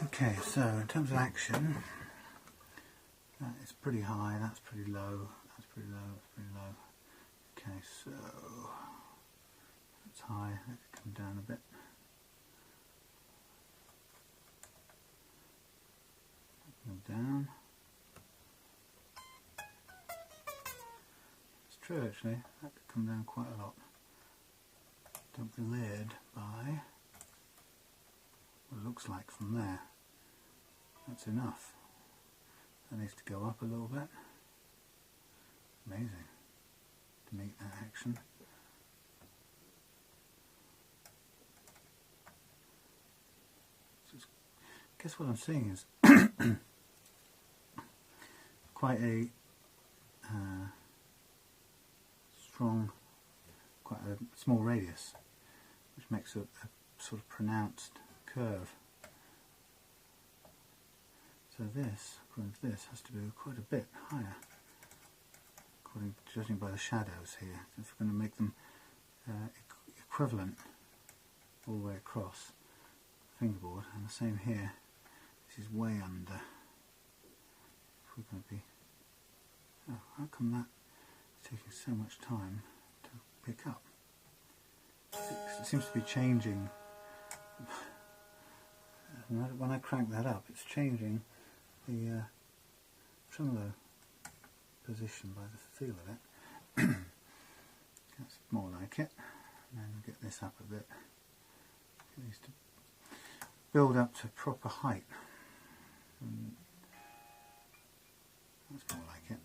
Okay, so in terms of action, that is pretty high, that's pretty low, that's pretty low, that's pretty low. Okay, so that's high, that could come down a bit. Go down. It's true actually, that could come down quite a lot. Don't be led by what it looks like from there. That's enough. That needs to go up a little bit. Amazing to make that action. So I guess what I'm seeing is quite a strong, quite a small radius, which makes a sort of pronounced curve. So this, according to this, has to be quite a bit higher, judging by the shadows here. If we're going to make them equivalent all the way across the fingerboard, and the same here, this is way under. If we're going to be, oh, how come that is taking so much time to pick up? It seems to be changing. When I crank that up, it's changing the tremolo position by the feel of it. That's more like it. And then get this up a bit. Get these to build up to proper height. And that's more like it.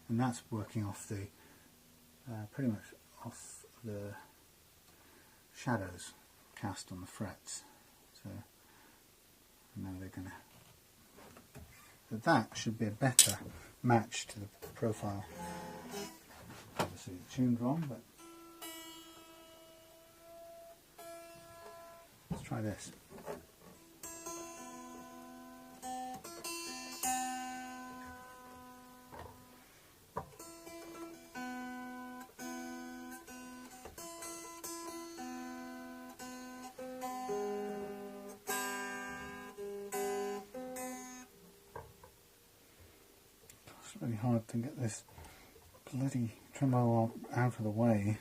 And that's working off the pretty much off the shadows cast on the frets. So now they're going to. So that should be a better match to the profile. Obviously it's tuned wrong, but let's try this. It's really hard to get this bloody tremolo out of the way.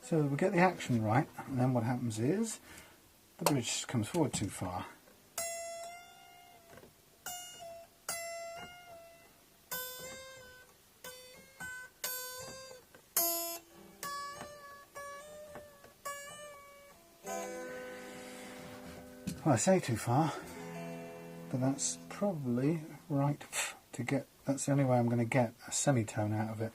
So we get the action right, and then what happens is the bridge comes forward too far. Well, I say too far, but that's probably right to get. That's the only way I'm going to get a semitone out of it,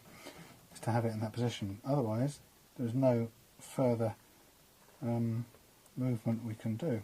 is to have it in that position. Otherwise, there's no further movement we can do.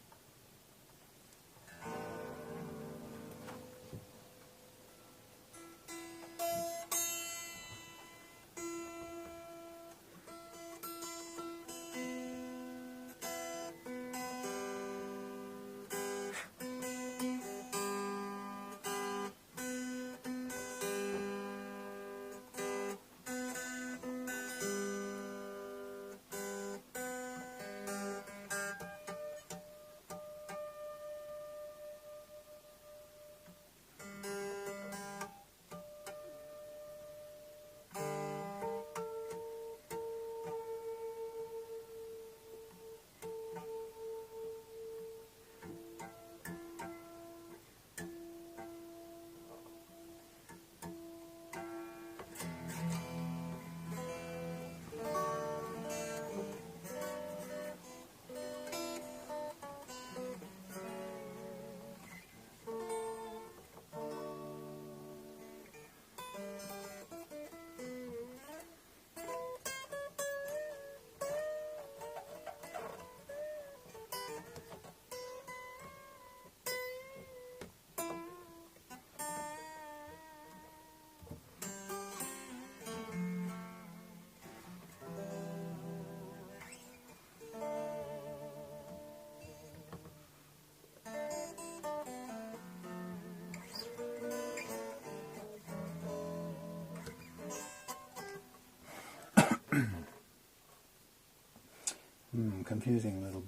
Confusing little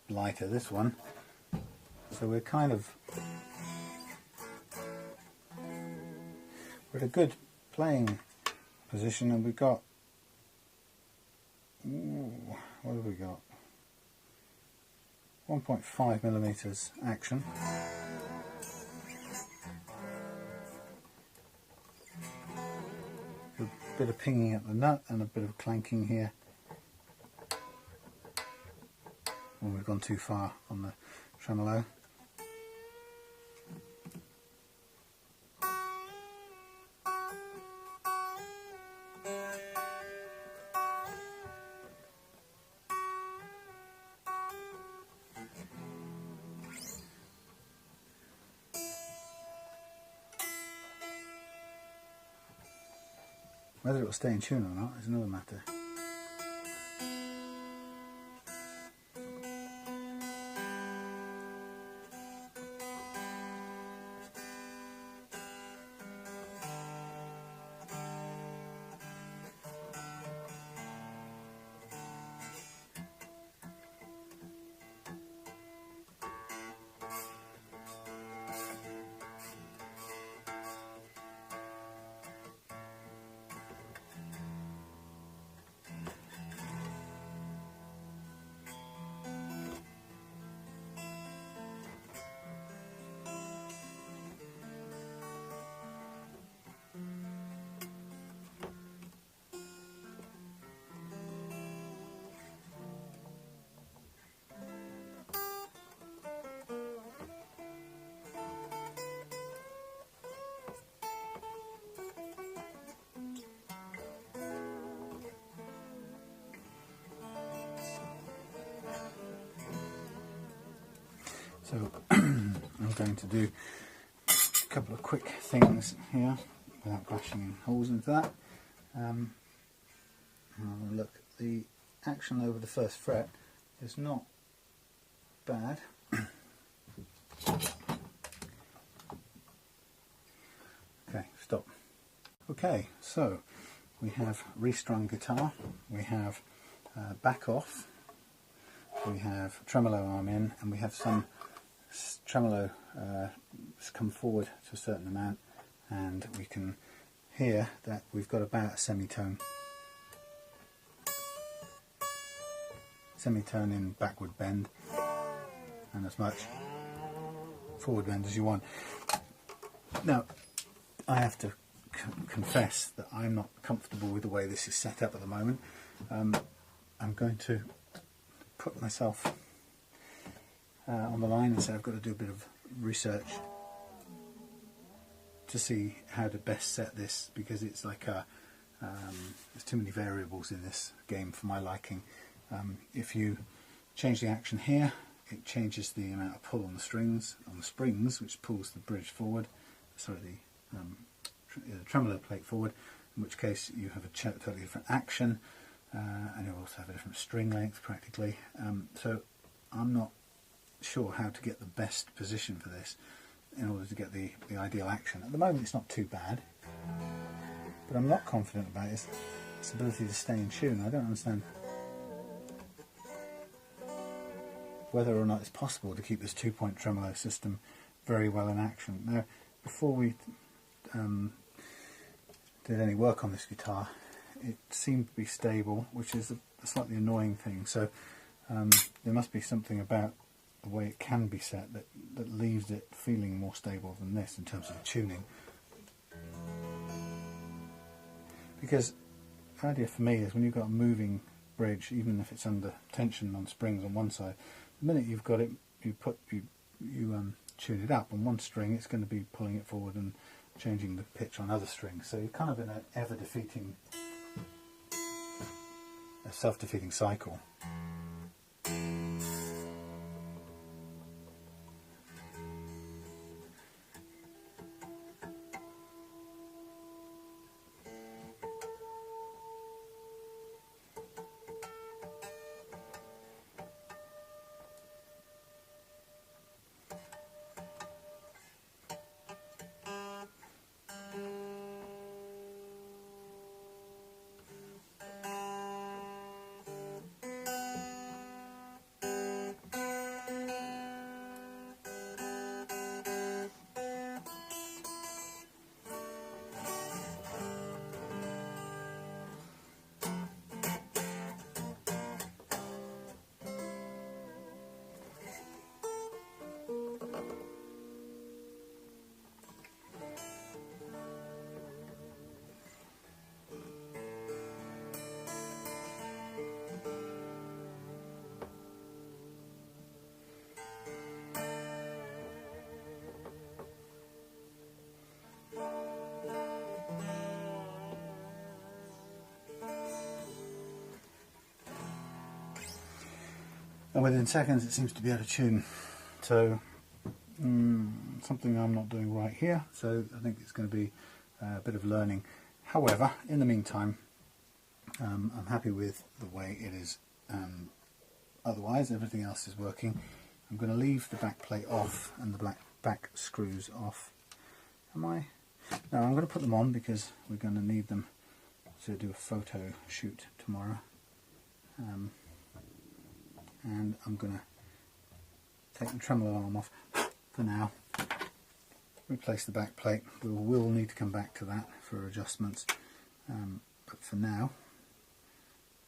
blighter, this one. So we're at a good playing position, and we've got, what have we got? 1.5 millimeters action. A bit of pinging at the nut and a bit of clanking here. When we've gone too far on the tremolo. Whether it will stay in tune or not is another matter. So I'm going to do a couple of quick things here without bashing holes into that. Look, the action over the first fret is not bad. Okay, stop. Okay, so we have restrung guitar, we have back off, we have tremolo arm in, and we have some tremolo come forward to a certain amount, and we can hear that we've got about a semitone in backward bend and as much forward bend as you want. Now I have to confess that I'm not comfortable with the way this is set up at the moment. I'm going to put myself on the line and say I've got to do a bit of research to see how to best set this, because it's like there's too many variables in this game for my liking. If you change the action here, it changes the amount of pull on the springs, which pulls the bridge forward, sorry, the tremolo plate forward, in which case you have a totally different action, and you'll also have a different string length practically. So I'm not sure how to get the best position for this in order to get the ideal action. At the moment it's not too bad, but I'm not confident about its ability to stay in tune. I don't understand whether or not it's possible to keep this 2-point tremolo system very well in action. Now, before we did any work on this guitar, it seemed to be stable, which is a slightly annoying thing. So there must be something about the way it can be set that leaves it feeling more stable than this in terms of the tuning. Because the idea for me is when you've got a moving bridge, even if it's under tension on springs on one side, the minute you've got it, you tune it up on one string, it's going to be pulling it forward and changing the pitch on other strings. So you're kind of in an ever-defeating, a self-defeating cycle. And within seconds it seems to be out of tune. So something I'm not doing right here, so I think it's going to be a bit of learning. However, in the meantime, I'm happy with the way it is. Otherwise, everything else is working. I'm going to leave the back plate off and the back screws off. Am I? No, I'm going to put them on because we're going to need them to do a photo shoot tomorrow. And I'm going to take the tremolo arm off for now, replace the back plate. We will need to come back to that for adjustments, but for now,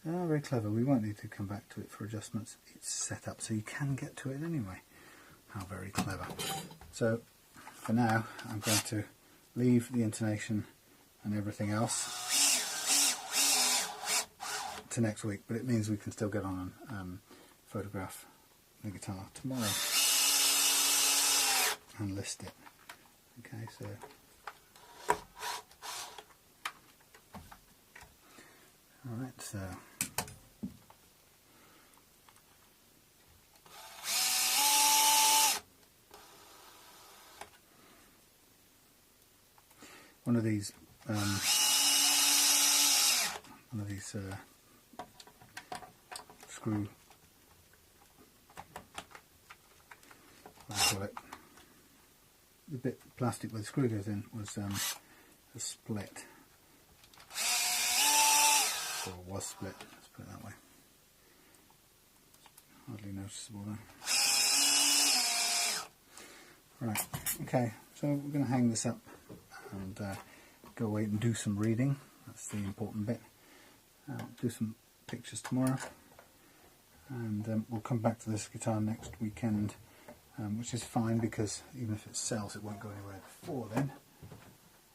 very clever, we won't need to come back to it for adjustments. It's set up so you can get to it anyway. How very clever. So for now I'm going to leave the intonation and everything else to next week, but it means we can still get on and photograph the guitar tomorrow and list it. Okay, so alright, so one of these screw, what do you call it, the bit of plastic where the screw goes in was a split, or was split, let's put it that way. Hardly noticeable though. Right, okay, so we're going to hang this up and go away and do some reading. That's the important bit. Do some pictures tomorrow, and we'll come back to this guitar next weekend, which is fine because even if it sells it won't go anywhere before then.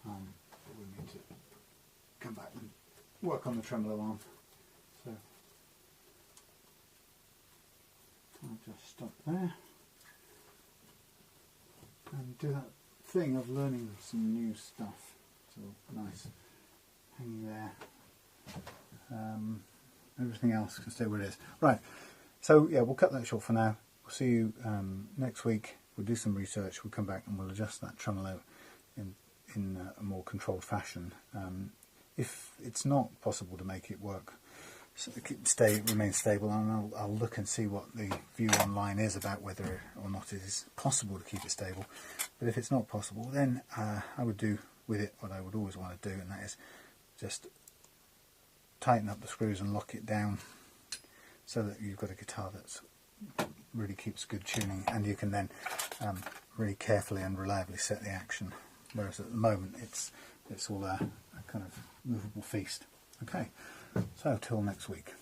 But we need to come back and work on the tremolo arm. So I'll just stop there. do that thing of learning some new stuff. So nice, hanging there. Everything else can stay where it is. Right, so yeah, we'll cut that short for now. We'll see you next week. We'll do some research, we'll come back and we'll adjust that tremolo in a more controlled fashion. If it's not possible to make it work, so remain stable, and I'll look and see what the view online is about whether or not it is possible to keep it stable. But if it's not possible, then I would do with it what I would always want to do, and that is just tighten up the screws and lock it down so that you've got a guitar that's really keeps good tuning, and you can then really carefully and reliably set the action, whereas at the moment it's all a kind of movable feast. Okay, so till next week.